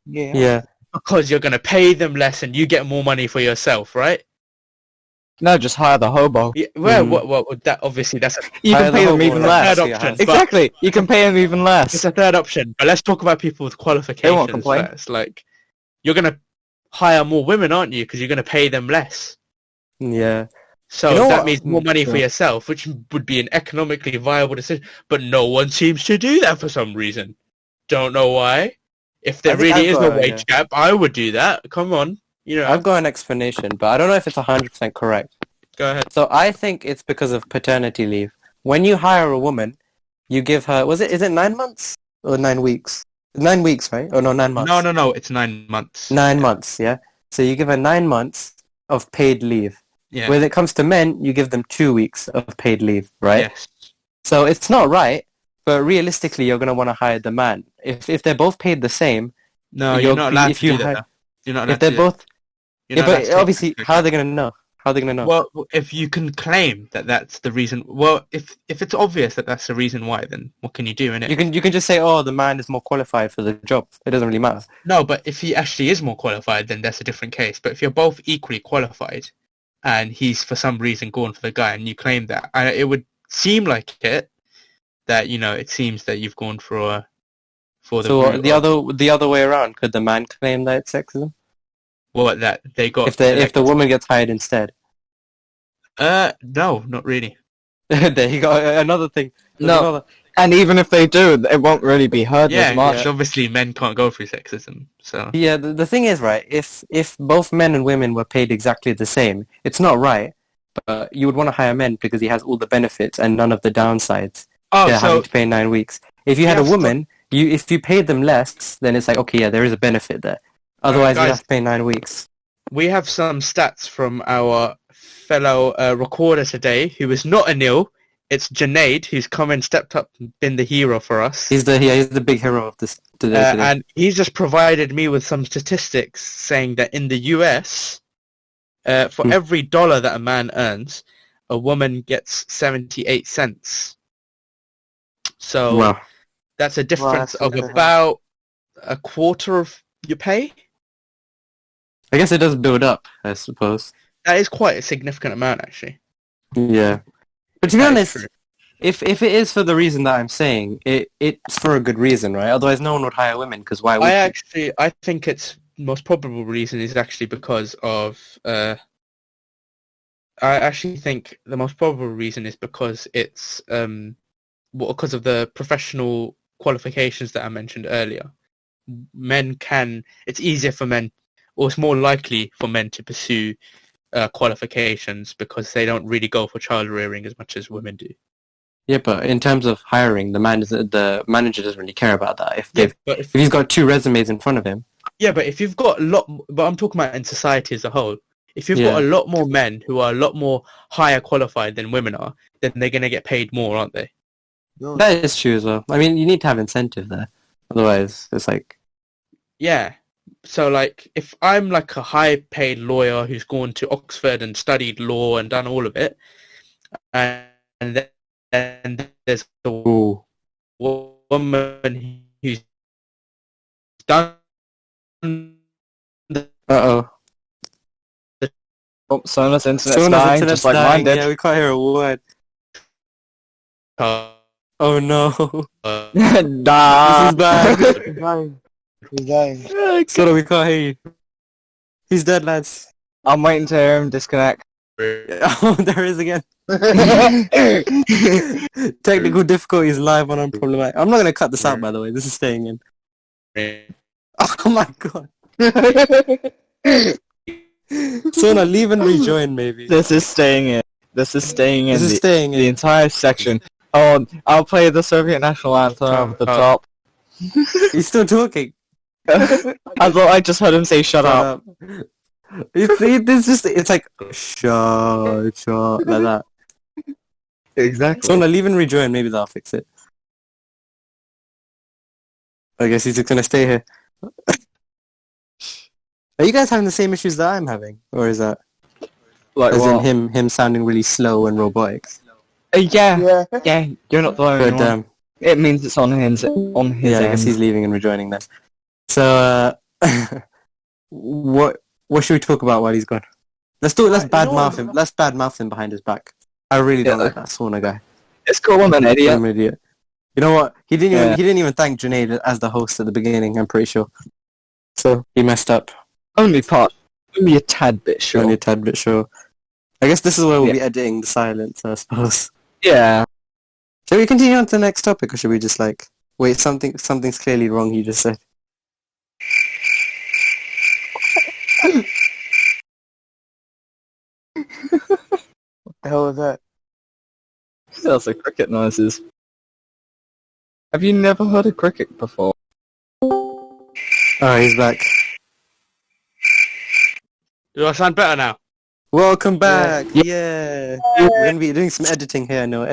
Yeah. Yeah. Because you're going to pay them less and you get more money for yourself, right? No, just hire the hobo. Yeah, well, Mhm. what that obviously that's You Hire can the pay them hobo even and less. third see option. how- But- Exactly. You can pay them even it's less. a third option. But let's talk about people with qualifications complain. first. Like, you're going to hire more women, aren't you? Because you're going to pay them less. Yeah. So You know that what? means more money for Yeah. yourself, which would be an economically viable decision. But no one seems to do that for some reason. Don't know why. If there I think really I've is got a a- wage gap, I would do that. Come on. You know, I've got an explanation, but I don't know if it's 100% correct. go ahead. So I think it's because of paternity leave. When you hire a woman, you give her, is it 9 months or 9 weeks? 9 weeks, right? Oh no, 9 months. No, it's 9 months. 9 months, yeah? So you give her 9 months of paid leave. Yeah. When it comes to men, you give them 2 weeks of paid leave, right? Yes. So it's not right, but realistically, you're going to want to hire the man. If they're both paid the same, No, You're- you're not allowed if to you do that. had- though. You're not allowed if they're to do that. both... You're Yeah, not allowed but to take obviously, that into how are account. they going to know? How are they going to know? Well, if you can claim that that's the reason, well, if it's obvious that that's the reason why, then what can you do, innit? You can just say, oh, the man is more qualified for the job. It doesn't really matter. No, but if he actually is more qualified, then that's a different case. But if you're both equally qualified, and he's for some reason gone for the guy, and you claim that, it would seem like it that it seems that you've gone for the So route of the other way around, could the man claim that it's sexism what that they got if the selected? woman gets hired instead? No, not really. There you go. Another thing. There's No. another- And even if they do, it won't really be heard Yeah, as much. because obviously men can't go through sexism. So Yeah, the thing is, right, if both men and women were paid exactly the same, it's not right, but you would want to hire men because he has all the benefits and none of the downsides. so Having to pay 9 weeks. If you had a Yeah, woman, if you paid them less, then it's like, okay, yeah, there is a benefit there. Otherwise, you guys. have to pay 9 weeks. we have some stats from our fellow recorder today, who is not Anil. It's Junaid, who's come and stepped up and been the hero for us. He's the big hero of this today. And he's just provided me with some statistics saying that in the US, for every dollar that a man earns, a woman gets 78 cents. So Wow. that's a difference Wow, of that's about a quarter of your pay. I guess it does build up, I suppose. That is quite a significant amount, actually. Yeah. But to be That is honest, true. if it is for the reason that I'm saying, it's for a good reason, right? Otherwise, no one would hire women, because why would you? I think its most probable reason is actually because of I actually think the most probable reason is because it's because of the professional qualifications that I mentioned earlier. It's easier for men, or it's more likely for men to pursue qualifications because they don't really go for child rearing as much as women do. Yeah, but in terms of hiring, the manager doesn't really care about that. If But he's got 2 resumes in front of him. yeah, but if you've got but I'm talking about in society as a whole. If you've got a lot more men who are a lot more higher qualified than women are, then they're going to get paid more, aren't they? Yo, That is true as well. I mean, you need to have incentive there. Otherwise, it's like... Yeah. So, like, if I'm like a high-paid lawyer who's gone to Oxford and studied law and done all of it, and then there's a woman who's done the Uh-oh. Oh, Sona's internet's Sona's dying, internet's just like mine dying. did. Yeah, we can't hear a word. Oh no. This Nah. is bad. he's dying. He's dying. Sona, we can't hear you. He's dead, lads. I'm waiting to hear him disconnect. Oh, there is again. Technical difficulties live on Unproblematic. I'm not going to cut this out, by the way. This is staying in. Oh my god. Sona, leave and rejoin, maybe. This is staying in. This is staying in. This is staying the in. entire section. Oh, I'll play the Soviet national anthem at the top. He's still talking. I thought I just heard him say shut up. It's like shut like that. Exactly. Sona, leave and rejoin. Maybe that'll fix it. I guess he's just gonna stay here. Are you guys having the same issues that I'm having, or is that Like as what? in him sounding really slow and robotic? Yeah. You're not the only But one. It means it's on his yeah, I guess end. he's leaving and rejoining then. So, what should we talk about while he's gone? Let's badmouth him. Let's badmouth him behind his back. I really don't like that Sauna guy. Let's call him an idiot. I'm an idiot. You know what? He didn't even thank Junaid as the host at the beginning. I'm pretty sure. So he messed up. Only a tad bit sure. Only a tad bit sure. I guess this is where we'll be editing the silence, I suppose. Yeah. Shall we continue on to the next topic, or should we just like wait? Something's clearly wrong. You just said. What the hell was that? Those are cricket noises. Have you never heard of cricket before? Oh, he's back. Do I sound better now? Welcome back. Yeah. We're gonna be doing some editing here. No,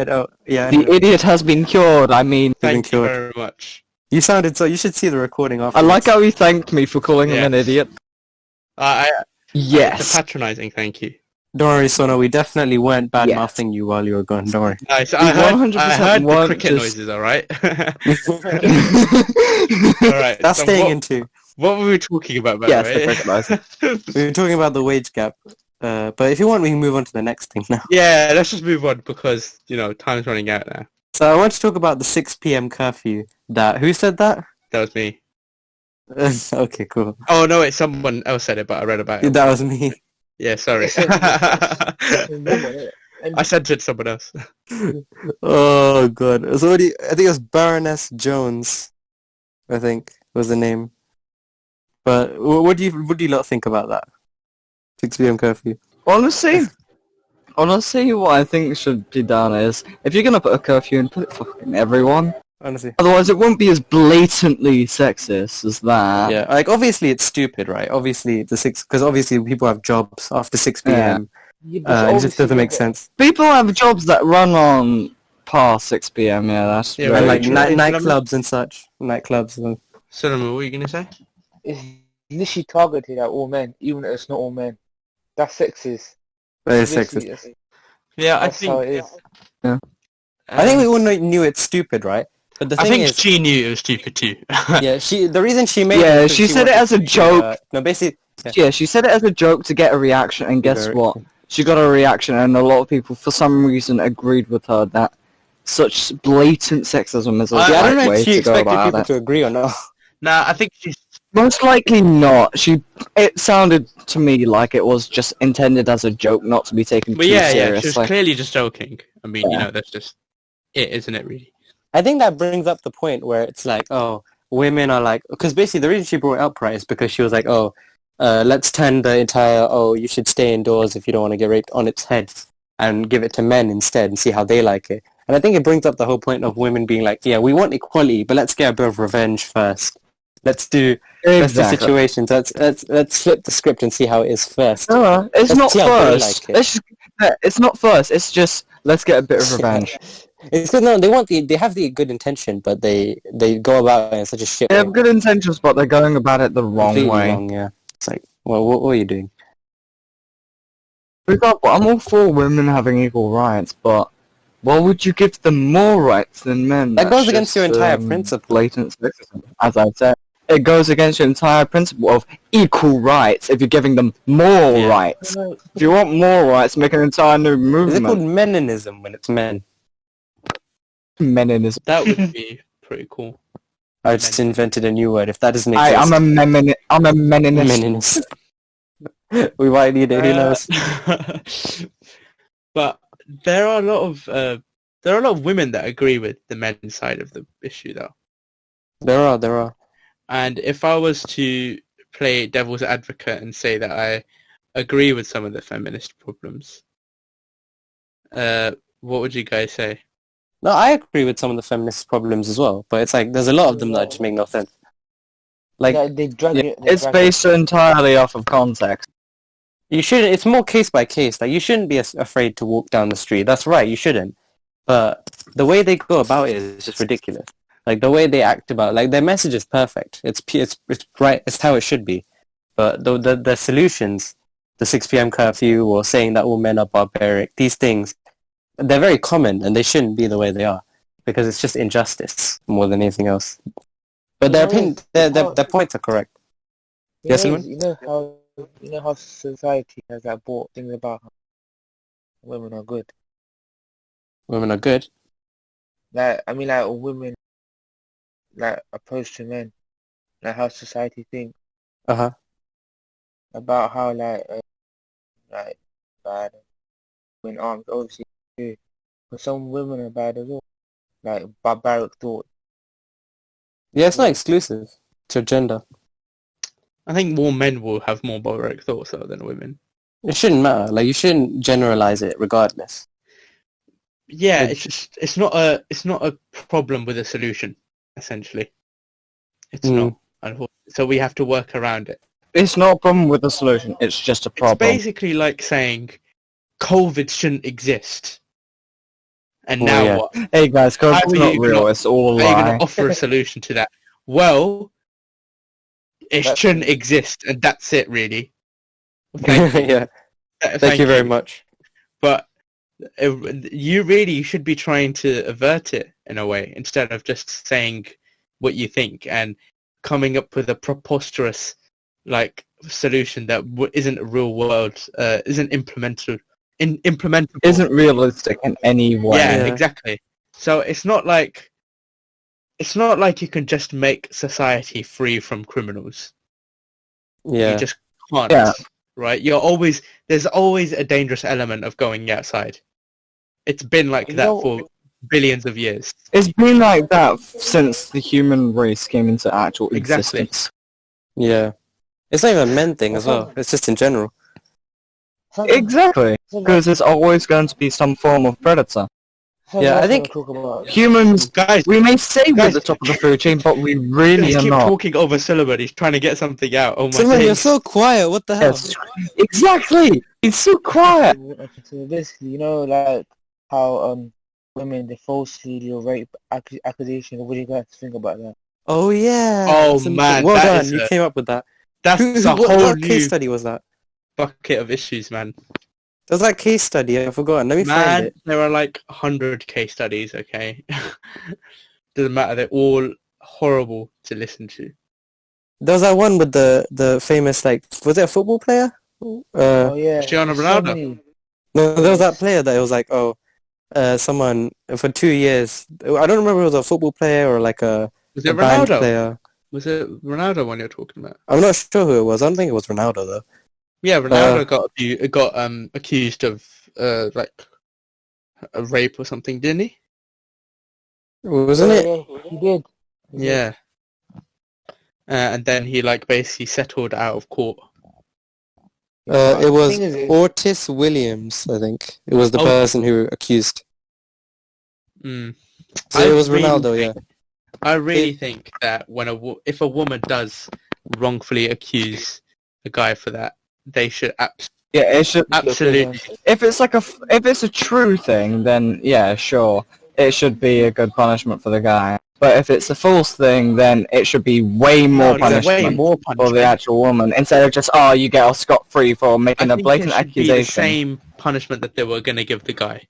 yeah. The idiot has been cured. I mean, Thank you cured. very much. You sounded so. You should see the recording I afterwards. like how he thanked me for calling him Yeah. an idiot. The Yes. patronising, thank you. Don't worry, Sona. We definitely weren't bad mouthing you while you were gone. Don't worry. Nice. We I heard 100% the weren't cricket just- noises, alright? Alright. That's so staying in too. What were we talking about, by Yes, the the way? cricket noises. We were talking about the wage gap. But if you want, we can move on to the next thing now. Yeah, let's just move on because, time's running out now. So I want to talk about the 6 p.m. curfew. Who said that? That was me. Okay, cool. Oh, no, wait, someone else said it, but I read about it. That was me. Yeah, sorry. I censored someone else. Oh god. So I think it was Baroness Jones, I think was the name. But what do you lot think about that? 6 p.m. curfew. Honestly, what I think should be done is, if you're gonna put a curfew in, put it for fucking everyone. Honestly. Otherwise, it won't be as blatantly sexist as that. Yeah, like obviously it's stupid, right? Obviously because obviously people have jobs after 6 p.m. Yeah, It just obviously, doesn't make sense. People have jobs that run on past 6 p.m. Yeah, that's Yeah, very And like true. nightclubs and such. Nightclubs and Solomon, what were you going to say? it's literally targeted at all men, even if it's not all men. That's sexist. very Literally, sexist. Yeah, that's how it is. I think we all knew it's stupid, right? But the I thing think is, she knew it was stupid too. yeah, the reason she made Yeah, it was she because said it wanted as a to, joke. no, basically, Yeah, she said it as a joke to get a reaction, and guess Very- what? She got a reaction, and a lot of people, for some reason, agreed with her that such blatant sexism is a Yeah, I right don't know way if she to go expected about people it. to agree or not. Nah, I think she's... Most likely not. It sounded to me like it was just intended as a joke, not to be taken But too yeah, she seriously. was clearly just joking. I mean, Yeah. that's just it, isn't it, really? I think that brings up the point where it's like, oh, women are like, because basically the reason she brought it up, right, is because she was like, oh, let's turn the entire, oh, you should stay indoors if you don't want to get raped on its head and give it to men instead and see how they like it. And I think it brings up the whole point of women being like, yeah, we want equality, but let's get a bit of revenge first. Let's do situations. Let's flip the script and see how it is first. No, it's Let's not see how they first. like it. It's not first. It's just let's get a bit of revenge. It's because no, they have the good intention, but they go about it in such a shit They way. have good intentions, but they're going about it the wrong Completely way. wrong, yeah. It's like, well, what are you doing? For example, I'm all for women having equal rights, but why would you give them more rights than men? That goes That's against your just, entire principle. Blatant sexism, as I said. It goes against your entire principle of equal rights if you're giving them more Yeah. rights. If you want more rights, make an entire new Is it called movement. meninism when it's men? Meninism. That would be pretty cool. I just invented a new word. If that doesn't exist, I'm a meninist. meninist. We might need it. Who knows? But there are a lot of women that agree with the men's side of the issue, though. There are. And if I was to play devil's advocate and say that I agree with some of the feminist problems, what would you guys say? No, I agree with some of the feminist problems as well, but it's like there's a lot of them that just make no sense. Like They drag Yeah, it. They it's drag based entirely off of context. you shouldn't. It's more case by case. Like you shouldn't be afraid to walk down the street. That's right. You shouldn't. But the way they go about it is just ridiculous. Like the way they act about, like their message is perfect. It's right. It's how it should be. But the solutions, the 6 p.m. curfew or saying that all men are barbaric, these things, they're very common and they shouldn't be the way they are because it's just injustice more than anything else. But their points are correct. Yes, Simon? You know how society has like brought things about how women are good. Women are good. Like women like opposed to men. Like how society thinks Uh-huh. about how like bad when arms obviously do. But some women are bad as well. Like barbaric thought. Yeah, it's not exclusive to gender. I think more men will have more barbaric thoughts though than women. It shouldn't matter. Like you shouldn't generalize it regardless. Yeah, it's not a problem with a solution. Essentially, it's not. So we have to work around it. It's not a problem with the solution. It's just a problem. It's basically like saying COVID shouldn't exist. And Well, now yeah. what? Hey guys, How COVID's are not you real. gonna- It's all Are you going lie. to offer a solution to that? Well, it shouldn't exist, and that's it, really. Thank you. Yeah. Thank you very much. But you should be trying to avert it in a way, instead of just saying what you think and coming up with a preposterous solution that isn't a real world, isn't implementable. Isn't realistic in any way. Yeah, Yeah. exactly. So it's not like you can just make society free from criminals. Yeah. You just can't. Yeah. Right? There's always a dangerous element of going outside. It's been like that for billions of years. It's been like that since the human race came into actual Exactly. existence. Yeah. It's not even a men thing as well. It's just in general. Exactly, because there's always going to be some form of predator. Yeah, I think Humans, Guys, we may say we're guys- the top of the food chain, but we really just are keep not. talking over syllable. He's trying to get something out. Oh my Simon, you're days. so quiet. What the hell? Yes, exactly. It's so quiet. So basically, you know, like how women they falsely do rape accusation. What do you guys think about that? Oh yeah. Oh, Simon, man, well that done. is You came up with that. That's a what whole case new study was that? bucket of issues, man. There was that case study. I forgot. Let me find Man, it. there are like 100 case studies, okay? Doesn't matter, they're all horrible to listen to. There was that one with the famous, like, was it a football player? Oh yeah, Cristiano so Ronaldo. many. No, there was that player that it was like, someone for 2 years. I don't remember if it was a football player or like a Was it band Ronaldo? player. Was it Ronaldo one you're talking about? I'm not sure who it was. I don't think it was Ronaldo though. Yeah, Ronaldo got accused of like a rape or something, didn't he? Wasn't it? Yeah, he did. Yeah. And then he like basically settled out of court. It was thing is- Otis Williams, I think. It was the Oh. person who accused. Mm. So it was Ronaldo, yeah. I really think that when if a woman does wrongfully accuse a guy for that, they should Yeah, it should. absolutely. If it's a true thing, then yeah, sure, it should be a good punishment for the guy. But if it's a false thing, then it should be way more punishment way more for the punishment. actual woman instead of just you get off scot-free for making I a think blatant it should be the accusation. same punishment that they were going to give the guy.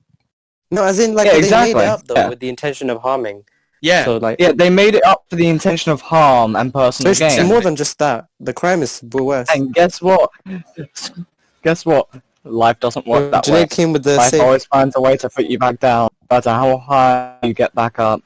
No, as in, like, Yeah, they exactly, made it up, though, yeah. with the intention of harming. Yeah. So, like, Yeah, they made it up for the intention of harm and so personal it's gain. more than just that. The crime is worse. And guess what? Guess what? Life doesn't work that way. Janae came with the Life safe. always finds a way to put you back down, no matter how high you get back up.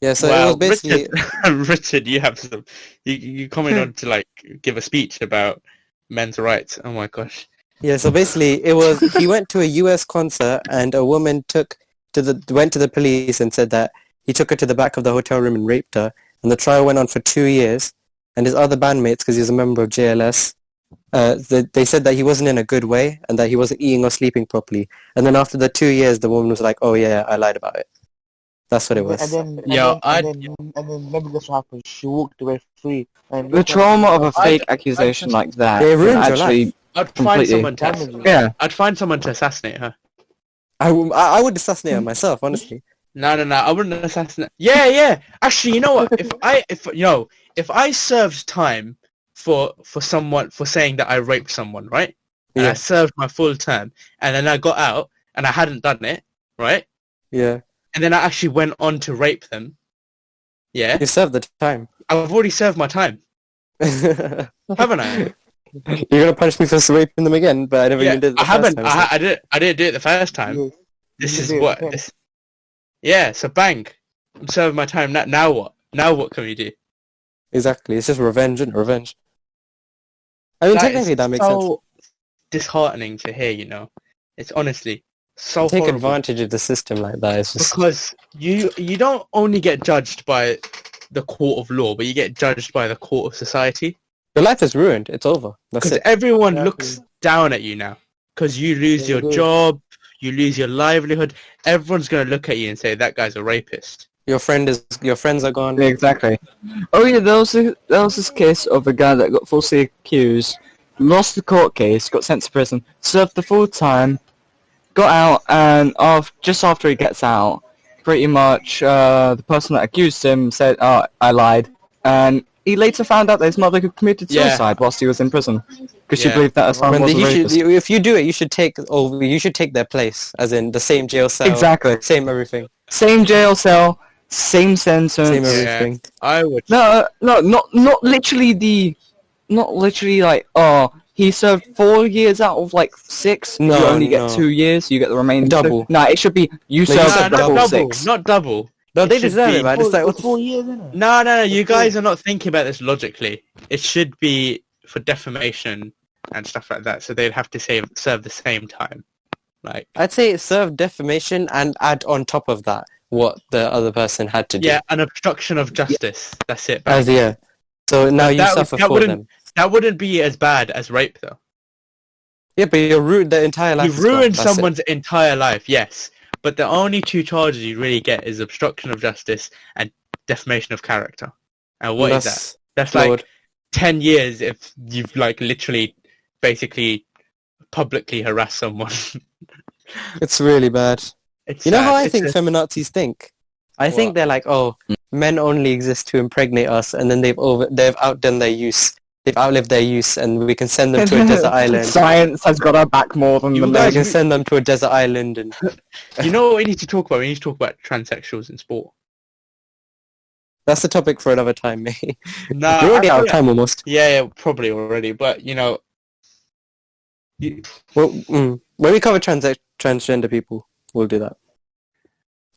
Yeah, so it Well, was basically... Richard, you have some. You coming on to like give a speech about men's rights. Oh my gosh. Yeah, so basically, it was he went to a U.S. concert, and a woman went to the police and said that he took her to the back of the hotel room and raped her. And the trial went on for 2 years. And his other bandmates, because he was a member of JLS, they said that he wasn't in a good way and that he wasn't eating or sleeping properly. And then after the 2 years, the woman was like, "Oh yeah, I lied about it." That's what it was. And then maybe that's what happened. She walked away free. And The trauma of a fake I'd- accusation like that They can ruined your actually I'd find completely. someone to. Damage. Yeah, I'd find someone to assassinate her. I would assassinate her myself, honestly. No, I wouldn't assassinate. Yeah. Actually, you know what? If I served time for someone for saying that I raped someone, right? And I Yeah, served my full term, and then I got out and I hadn't done it, right? yeah. And then I actually went on to rape them. Yeah, You served the time. I've already served my time, You're haven't I? gonna punish me for raping them again, but I never Yeah, even did it the I haven't. first time. so- I didn't do it the first time. Yes. This You is did, what. yeah. Yeah. So bang, I'm serving my time. Now what? Now what can we do? Exactly. It's just revenge and revenge. I mean, technically that makes sense. so disheartening to hear. You know, it's honestly so Take horrible. advantage of the system like that. It's just Because you don't only get judged by the court of law, but you get judged by the court of society. your life is ruined. It's over. That's Because it. everyone Exactly. looks down at you now. Because you lose Yeah, your they do. job, you lose your livelihood. Everyone's going to look at you and say, that guy's a rapist. Your friends are gone. exactly. Oh yeah, there was this case of a guy that got falsely accused, lost the court case, got sent to prison, served the full time, got out, and just after he gets out, pretty much the person that accused him said, "Oh, I lied," and he later found out that his mother had committed Yeah. suicide whilst he was in prison because she Yeah. believed that her son When was a you rapist. if you do it, you should take their place, as in the same jail cell, Exactly. same everything, Same jail cell, same sentence. same Yeah. everything. I would. No, not literally like, he served 4 years out of like 6. No, you only get no. 2 years. You get the remaining Double. No, it should be you No, served you said not double double. 6. Not double. No, It they should deserve be- it, man. It's like, what the 4 years, isn't it? No. You guys are not thinking about this logically. It should be for defamation and stuff like that. So they'd have to serve the same time. Like, I'd say serve defamation and add on top of that what the other person had to do. yeah, an obstruction of justice. That's it. As yeah. So now you suffer for them. That wouldn't be as bad as rape, though. Yeah, but you ruined their entire life. You've ruined someone's entire life, yes. But the only two charges you really get is obstruction of justice and defamation of character. And what is that? That's like 10 years if you've like literally basically publicly harassed someone. It's really bad. You know how I think feminazis think? I think What? they're like, oh, men only exist to impregnate us, and then they've outdone their use. They've outlived their use, and we can send them to a desert island. Science has got our back more than the We men. can send them to a desert island, and You know what we need to talk about? We need to talk about transsexuals in sport. that's the topic for another time, mate. Nah, We're already out of time almost. Yeah, probably already. But you know, Well, when we cover transgender people, we'll do that.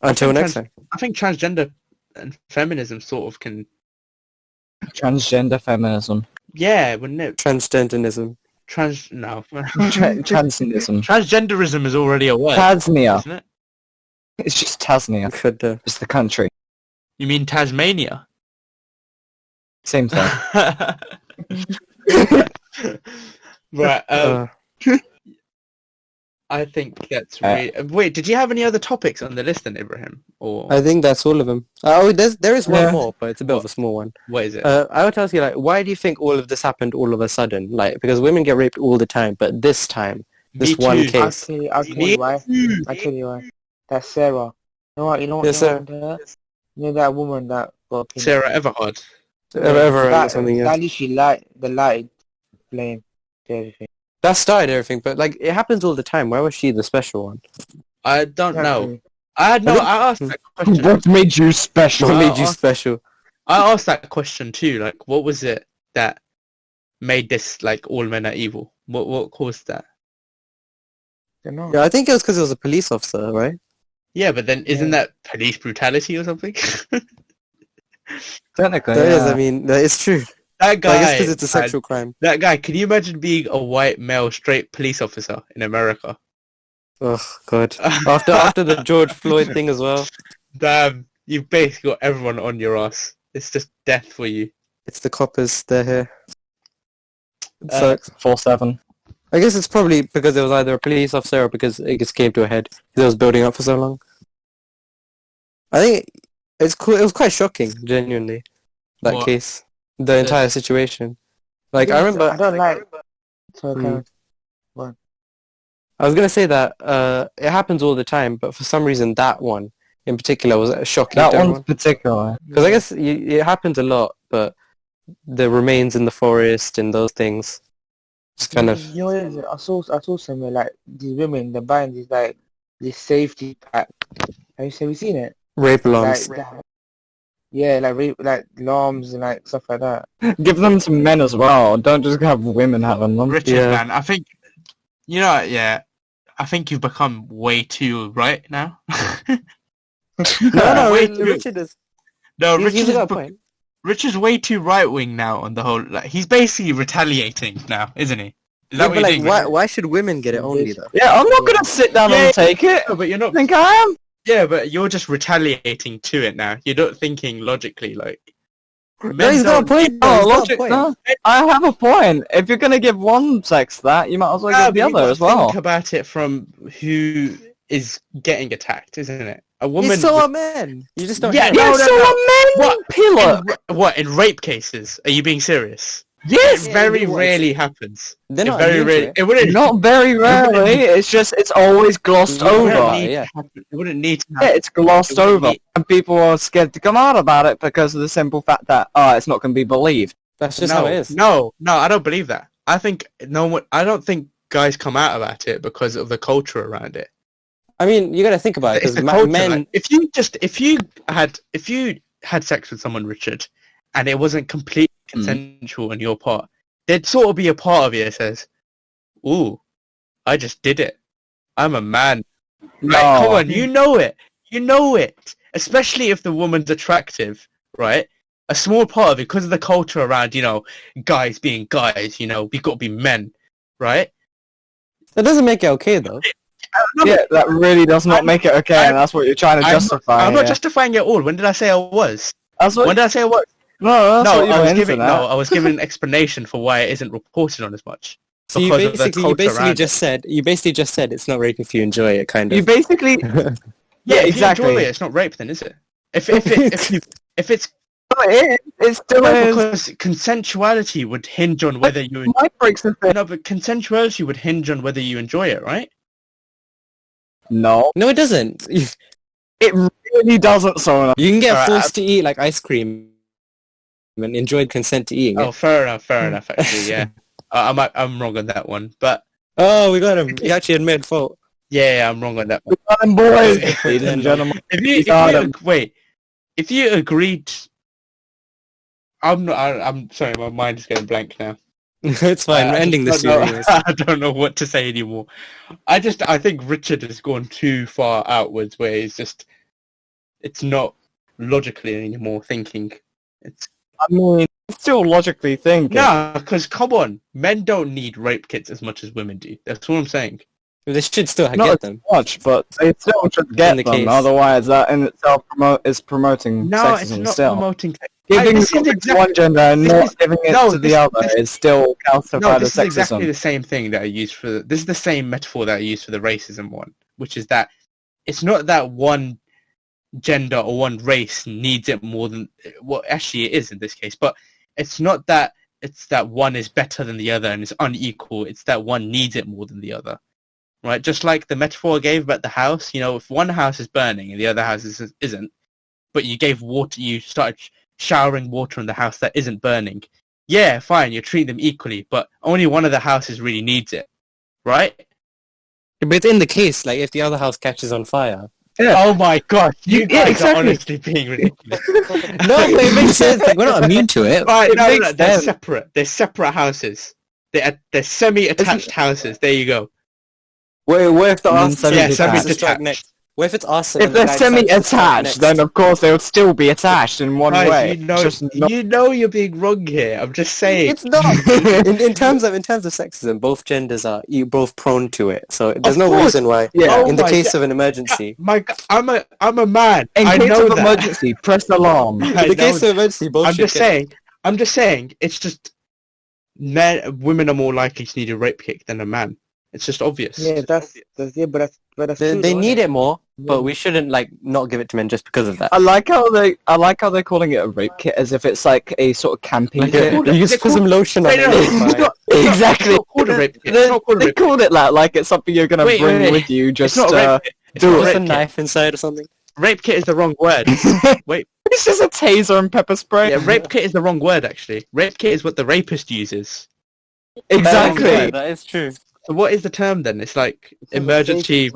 Until next time. I think transgender and feminism sort of can. Transgender feminism. Yeah, wouldn't it? Transgenderism. No. Transgenderism. Transgenderism is already a word, Tasmania. isn't it? It's just Tasmania. Could It's the country. You mean Tasmania? Same thing. Right. I think that's really... Wait, did you have any other topics on the list then, Ibrahim? Or I think that's all of them. Oh, there is one Yeah. more, but it's a bit of a small one. what is it? I would ask you, like, why do you think all of this happened all of a sudden? Like, because women get raped all the time, but this time, this Me one too. case. I'll tell you why. I'll tell you why. That's Sarah. You know what? Yes, sir. You know that woman that got kidnapped? Sarah Everhard. Ever That, or something that else. literally lied blame to everything. That started everything, but, like, it happens all the time. Why was she the special one? I don't know. Exactly. I asked that question. What made you special? What Well, made you special? I asked that question too. Like, what was it that made this like all men are evil? What caused that? Don't know. Yeah, I think it was because it was a police officer, right? Yeah, but then isn't that police brutality or something? Technically, That is, yeah. I mean, that is true. That But I guess guy. because it's a sexual crime. That guy. Can you imagine being a white male straight police officer in America? Oh, God. After the George Floyd thing as well. Damn, you've basically got everyone on your ass. It's just death for you. It's the coppers, they're here. It Uh, sucks. 4/7. I guess it's probably because it was either a police officer or because it just came to a head. Because it was building up for so long. I think it's cool. It was quite shocking, genuinely, that What? case. The entire situation. Like, I remember... I don't like. So, Mm. What? I was going to say that it happens all the time, but for some reason that one in particular was shocking That to one's everyone. particular. Because I guess it happens a lot, but the remains in the forest and those things, it's kind of... You know what it is? I saw somewhere like these women. They're buying these like this safety pack. Have you seen it? Rape alarms. Like, yeah, like like alarms and like stuff like that. Give them to men as well. Don't just have women having them. Richard, Yeah. man, I think I think you've become way too right now. No, Way Richard is... No, He's got a point. Richard's way too right wing now on the whole. Like, he's basically retaliating now, isn't he? Is Yeah, that what but you're like, thinking? why should women get it only, though? Yeah, I'm not gonna sit down Yeah. and take it. No, but you're not. Think I am? Yeah, but you're just retaliating to it now. You're not thinking logically, like. No, he's got a point. Oh, He's got a logic. point. No, I have a point. If you're gonna give one sex that, you might as well give the other as well. Think about it from who is getting attacked, isn't it? A woman. He's so a man. You just don't Yeah, hear no, it. no, so no. a men What? pillar. What in rape cases? Are you being serious? Yes, It very you watch. rarely happens. They're It not very immune to rarely. it. It wouldn't. not very rarely. It's just it's always glossed You It don't wouldn't over. need- need yeah. to happen. It wouldn't need to Yeah, happen. it's glossed It wouldn't over, need- and people are scared to come out about it because of the simple fact that it's not going to be believed. That's just no, how it is. No, I don't believe that. I think no one. I don't think guys come out about it because of the culture around it. I mean, you got to think about it It's because the culture. men. Like, if you had sex with someone, Richard, and it wasn't completely consensual on your part, there'd sort of be a part of you that says, "Ooh, I just did it. I'm a man." No. Right, come on, you know it. You know it. Especially if the woman's attractive, right? A small part of it, because of the culture around, guys being guys, we've got to be men, right? That doesn't make it okay, though. Yeah, that really does not make it okay, and that's what you're trying to justify. I'm not justifying it at all. When did I say I was? That's what, When did I say I was? no, that's what you were hinting at. I was giving an explanation for why it isn't reported on as much. So you Because of the basically, culture around you basically just said it's not rape if you enjoy it, kind of. You basically, Yeah, if exactly. you enjoy it, it's not rape then, is it? If it's It still no, is. because consensuality would hinge on whether you Mike breaks the thing. no, but consensuality would hinge on whether you enjoy it, right? No, No, it doesn't. You it really doesn't. So can get Alright, forced to eat like ice cream and enjoyed consent to eating Oh, it. fair enough. Actually, yeah, I'm wrong on that one, but Oh, we got him. He actually admitted fault. yeah, I'm wrong on that one. and boys, ladies and gentlemen. If you agreed, I'm sorry, my mind is going blank now. It's fine. We're ending this don't know- series. I don't know what to say anymore. I think Richard has gone too far outwards, where it's not logically anymore thinking. I mean, still logically thinking. No, because come on, men don't need rape kits as much as women do. That's what I'm saying. They should still Not get them. much, but they still should get the them. case. Otherwise, that in itself is promoting No, sexism it's not still. promoting. Giving This is something to exact- one gender and this not is- giving it no, to this- the other this- is still classified No, as this is sexism. exactly the same thing that I used for. This is the same metaphor that I used for the racism one, which is that it's not that one gender or one race needs it more than well, actually it is in this case, but it's not that it's that one is better than the other and it's unequal. It's that one needs it more than the other, right? Just like the metaphor I gave about the house. You know, if one house is burning and the other house isn't, but you gave water, you started showering water on the house that isn't burning. Yeah, fine, you treat them equally, but only one of the houses really needs it, right? But in the case, like, if the other house catches on fire. Oh my god, you Yeah, guys exactly. are honestly being ridiculous. No, but it makes sense. Like, we're not immune to it. Right, It no, makes they're sense. separate. They're separate houses. They're semi-attached houses. There you go. Wait, what if the And then arse suddenly Yeah, the semi-detached. decides to strike next. What if it's arson? If and the they're guy decides to strike semi-attached, next? then of course they would still be attached in one Guys, way. you know, Just not... you know you're being wrong here. I'm just saying. It's not. in terms of sexism, both genders are both prone to it. So there's Of no course. reason why. Yeah. Oh in the my case God. of an emergency. I'm a man. In I case know of that. emergency, press alarm. I In the know case that. of emergency, both I'm should just get saying. I'm just saying. It's just women are more likely to need a rape kick than a man. It's just obvious. Yeah, that's yeah, but that's They, true, they though, need innit? it more, but Yeah. we shouldn't like not give it to men just because of that. I like how they're calling it a rape kit as if it's like a sort of camping Like kit. you just put some lotion on Wait, it. no, it's it's fine. not- Exactly. It's not called a rape kit. It's not called a They rape kit. called it that, like it's something you're gonna Wait, bring wait. with you. Just It's not a rape kit. It's do not it. Just a rape kit. knife inside or something. Rape kit is the wrong word. Wait. It's just a taser and pepper spray. Yeah, rape kit is the wrong word actually. Rape kit is what the rapist uses. Exactly. Yeah, that is true. So what is the term then? It's like emergency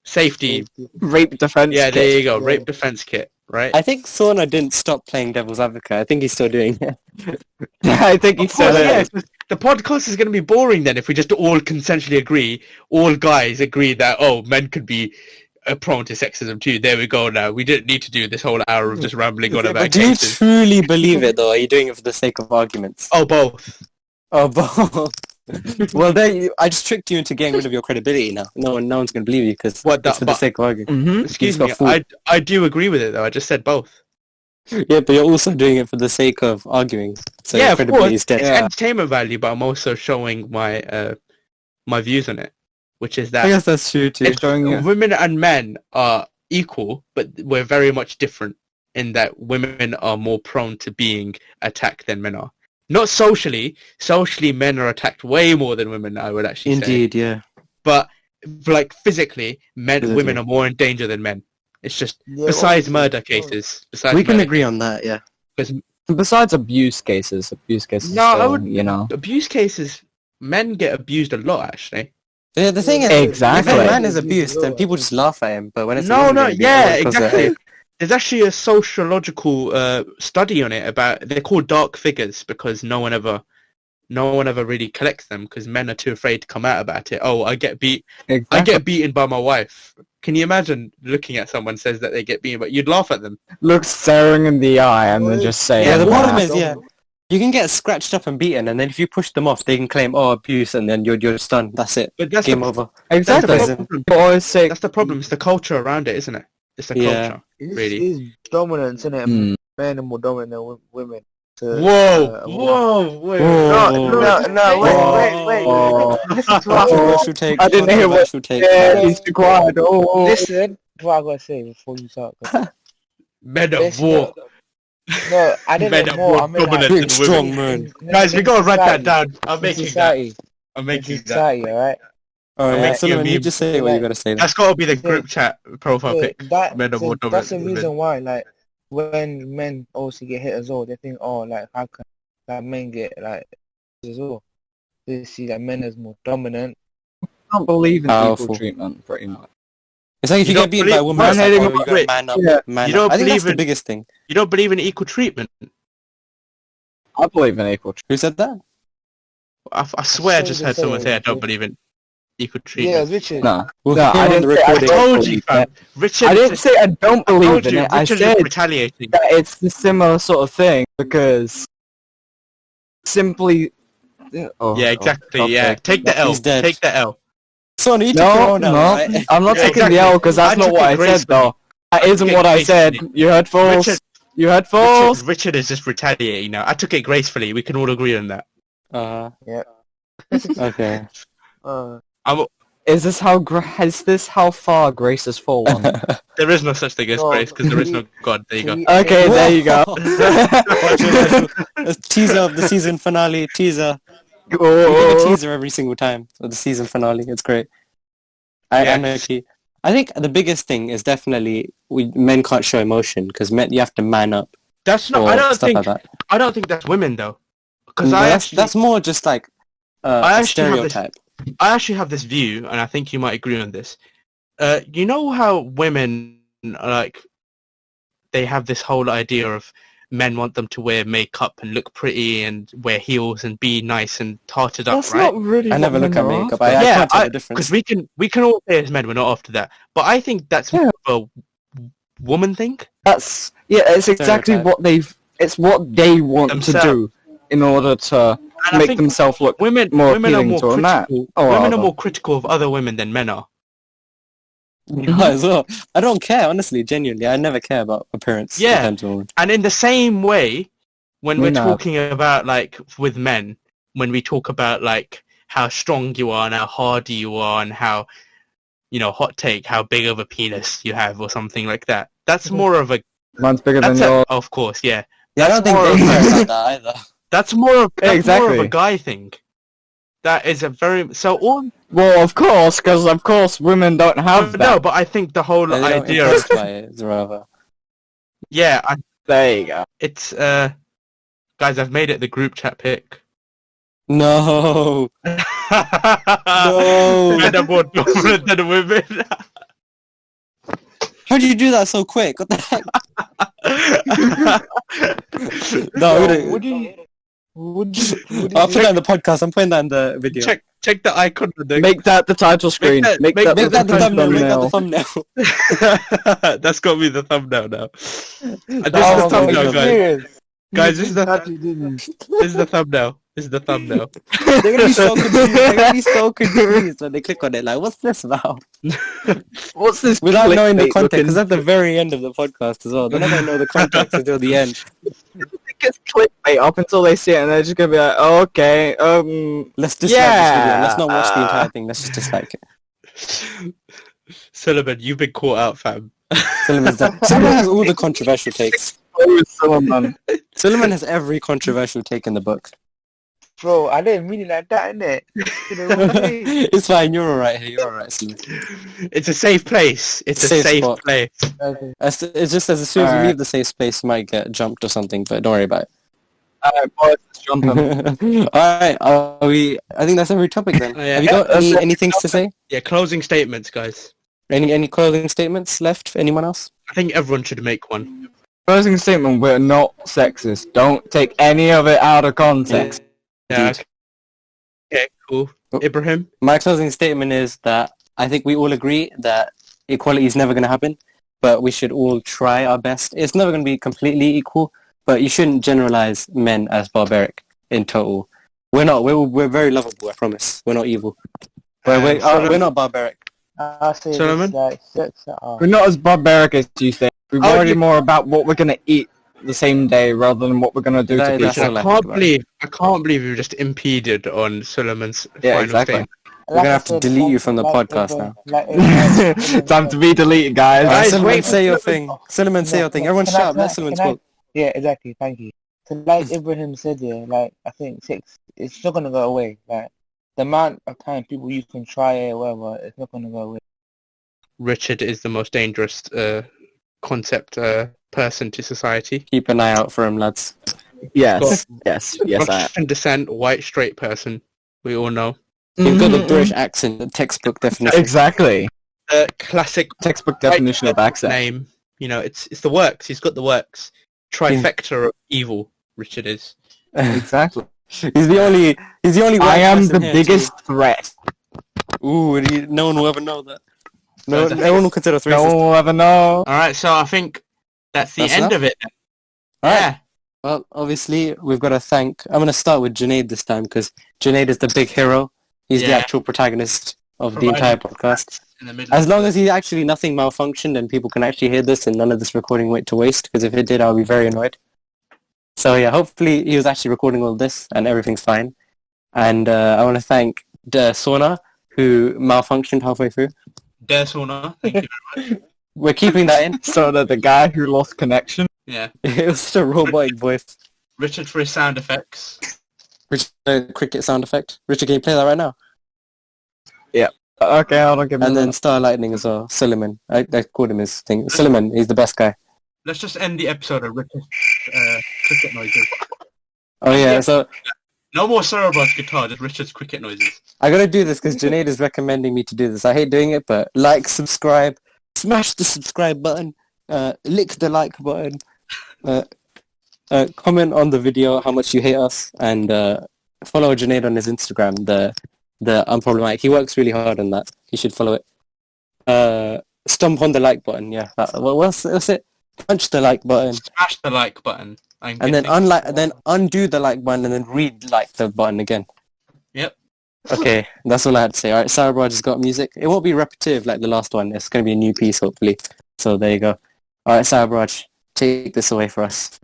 safety. Rape defense. Yeah, kit. there you go. Yeah. Rape defense kit, right? I think Sauna didn't stop playing devil's advocate. I think he's still doing it. I think he Of course, said yeah. it. The podcast is going to be boring then if we just all consensually agree, all guys agree that, oh, men could be prone to sexism too. There we go now. We didn't need to do this whole hour of just rambling on about But do you cases. truly believe it, though? Are you doing it for the sake of arguments? Oh, both. Oh, both. Well, I just tricked you into getting rid of your credibility now. No one's going to believe you because What, it's for the but- sake of arguing. Mm-hmm. Excuse got me. fooled. I do agree with it though. I just said both. Yeah, but you're also doing it for the sake of arguing. So yeah, your of credibility course. is dead. It's Yeah. entertainment value, but I'm also showing my my views on it, which is that I guess that's true too. if Showing you. women and men are equal, but we're very much different in that women are more prone to being attacked than men are. Not socially. Socially, men are attacked way more than women, I would actually say. Indeed, yeah. But, like, physically, Physically. women are more in danger than men. It's just, Yeah, besides obviously. murder cases. Besides We can murder agree on that, yeah. cases, Besides abuse cases No, still, I would- you know. abuse cases, men get abused a lot, actually. The thing is, Exactly. if a man is abused, then people just laugh at him. But when it's a woman getting abused, yeah, everyone goes, exactly. There's actually a sociological study on it about, they're called dark figures because no one ever really collects them because men are too afraid to come out about it. Oh, I get beaten by my wife. Can you imagine looking at someone says that they get beaten, but you'd laugh at them. Look staring in the eye and then just say, Yeah, the "Wow." problem is, yeah. You can get scratched up and beaten, and then if you push them off, they can claim, abuse, and then you're just done. That's it. But that's Game the, over. Exactly. That's the problem. You always say, That's the problem. It's the culture around it, isn't it? It's the Yeah. culture, really. It's dominance, isn't it? Hmm. Men are more dominant than women. Whoa, wait. Wait. Listen to what Controversial take. I didn't hear what- Controversial take. yeah, he's too quiet. Oh. Listen to what I gotta say before you start. Men of There's war. No, I didn't Men know are more. more I mean, dominant Big than strong women. man. Guys, we gotta write that society. down. I'm In making that. society. I'm In making that. society, alright? Alright, Make you a Solomon, you meme. just say what you gotta say. That's gotta be the group chat profile So pic. Men are more dominant that's the than women. reason why, like, when men also get hit as well, they think, like, how can like men get like as well? They see that men as more dominant. I can't believe in Powerful. equal treatment, pretty much. It's like if You you get don't beaten by a believe- woman, it's like, Man-hating- you gotta man up, Yeah. man You up. don't I think that's believe the in- biggest thing. You don't believe in equal treatment? I believe in equal treatment. Who said that? I swear I So just they heard say someone say I it, don't yeah. believe in equal Yeah, treatment. Richard. No. We'll No, hear I on didn't the say I recording. I told you, fam. Richard, I didn't say I don't I believe told in you, it. I Richard said is retaliating. that it's the similar sort of thing because simply. Oh, Yeah, exactly. okay. Yeah, take the L. He's dead. Take the L. Son, you took your No, own out, no, right? I'm not Yeah, taking exactly. the L because that's I not took what it I said gracefully. though. That I isn't took it what I said. gracefully. You heard false. Richard- You heard false. Richard is just retaliating now. I took it gracefully. We can all agree on that. Yeah. Okay. Is this how far grace has fallen? There is no such thing as No. grace because there is no God. There you go. Okay, there you go. A teaser of the season finale. Teaser. We give a Oh. teaser every single time of the season finale. It's great. Yeah. I think the biggest thing is definitely men can't show emotion because men you have to man up. That's not. Or I don't stuff think. like that. I don't think that's women though. Because That's more just like I a actually have this- stereotype. I actually have this view, and I think you might agree on this. You know how women like they have this whole idea of men want them to wear makeup and look pretty and wear heels and be nice and tarted up, That's right? not really. I never what look at men are makeup. after. I Yeah, can't tell the difference. Because we can all say as men we're not after that, but I think that's Yeah. more of a woman thing. That's It's exactly Stereotype. It's what they want Themselves. to do in order to And I make think themselves look women more are appealing more to a man. critical. Oh, women are rather. more critical of other women than men are. Might as well. I don't care, honestly, genuinely. I never care about appearance. Yeah. Depends on women. And in the same way, when Me we're not. talking about like with men, when we talk about like how strong you are and how hardy you are and how, hot take, how big of a penis you have or something like that. That's more of a, Mine's bigger than that's yours. of course, yeah. Yeah, I don't think more they of care a- about that either. That's more of a Exactly. guy thing. That is a very, so all, Well, of course, because of course women don't have that. no, but I think the whole They don't idea of, impressed by it, rather. yeah, There you go. it's, guys, I've made it the group chat pick. No. Men are more dominant than women. How did you do that so quick? What the heck? No, I'll put that in the podcast. I'm putting that in the video. check the icon of the Make that the title screen. make Make that the title thumbnail. Make that the thumbnail. That's got to be the thumbnail now. And this Oh, is the thumbnail, guys. Guys, this is the thumbnail. This is the thumbnail. They're gonna be so confused. They're gonna be so confused when they click on it. Like, what's this about? What's this? Without knowing the clickbait context, looking- because at the very end of the podcast as well. They're not gonna know the context until the end. It gets clickbait up until they see it, and they're just gonna be like, oh, "Okay, Let's dislike this video. Yeah. Let's not watch the entire thing. Let's just dislike it. Solomon, you've been caught out, fam. Solomon has all the controversial takes. oh, Solomon." Solomon has every controversial take in the book. Bro, I didn't mean it like that, innit? It's fine. You're alright here. You're alright, Solomon. It's a safe place. It's a Safe safe spot. place. Okay. It's just as soon as you Alright. leave the safe space, you might get jumped or something. But don't worry about Alright, boys, let's jump in. it. Alright. I think that's every topic then. Oh, yeah. Have you got That's it. any things to say? Yeah, closing statements, guys. Any closing statements left? Anyone else? I think everyone should make one. Closing statement: we're not sexist. Don't take any of it out of context. Yeah. Indeed. Okay, cool. Oh. Ibrahim? My closing statement is that I think we all agree that equality is never going to happen, but we should all try our best. It's never going to be completely equal, but you shouldn't generalize men as barbaric in total. We're not. We're very lovable. I promise. We're not evil. But we're not barbaric. I say Solomon? this like sex. We're not as barbaric as you think. We're Oh, worried you- more about what we're gonna eat the same day rather than what we're gonna do That- to that's people. all I I can't believe you just impeded on Solomon's Yeah, final exactly. statement. We're gonna have to delete you from the podcast now. Time to be deleted, guys. Alright, Guys, Solomon, wait for say your Solomon. thing. Solomon, say your thing. Everyone shut up. Let Solomon talk. Yeah, exactly. Thank you. So like Ibrahim said, yeah, like I think sex, it's not gonna go away. Like the amount of time people you can try it, whatever, it's not gonna go away. Richard is the most dangerous concept person to society. Keep an eye out for him, lads. Yes, yes, yes. Russian descent, white, straight person. We all know. He's got the British accent, the textbook definition. Exactly. Classic Textbook definition of accent. name. You know, it's the works. He's got the works. Trifecta of evil. Richard is. Exactly. He's the only. I white am person the here biggest threat. Ooh, no one will ever know that. No, So no one will consider us No racist. one will ever know. All right, so I think that's the That's end enough? of it. Then. Alright. Yeah. Well, obviously, we've got to thank... I'm going to start with Junaid this time, because Junaid is the big hero. He's the Yeah. actual protagonist of the Providing entire podcast. In the middle As of long the- as he actually nothing malfunctioned and people can actually hear this and none of this recording went to waste, because if it did, I'll be very annoyed. So yeah, hopefully he was actually recording all this and everything's fine. And I want to thank Sona, who malfunctioned halfway through. Desona, thank you very much. We're keeping that in. So that the guy who lost connection. Yeah. It was such a robotic voice. Richard for his sound effects. Richard, cricket sound effect. Richard, can you play that right now? Okay, hold on, give me And a then minute. Star Lightning as well. Suleiman. I called him his thing. Suleiman, he's the best guy. Let's just end the episode of Richard's cricket noises. Oh yeah, so No more Cerebr's guitar, just Richard's cricket noises. I gotta do this because Junaid is recommending me to do this. I hate doing it, but like, subscribe, smash the subscribe button, lick the like button, comment on the video how much you hate us, and follow Junaid on his Instagram, the Unproblematic. He works really hard on that. You should follow it. Stomp on the like button, yeah. What's it? Punch the like button. Smash the like button. And then undo the like button and then like the button again. Yep. Okay, that's all I had to say. Alright, Sarah Braj has got music. It won't be repetitive like the last one. It's going to be a new piece, hopefully. So there you go. Alright, Sarah Braj, take this away for us.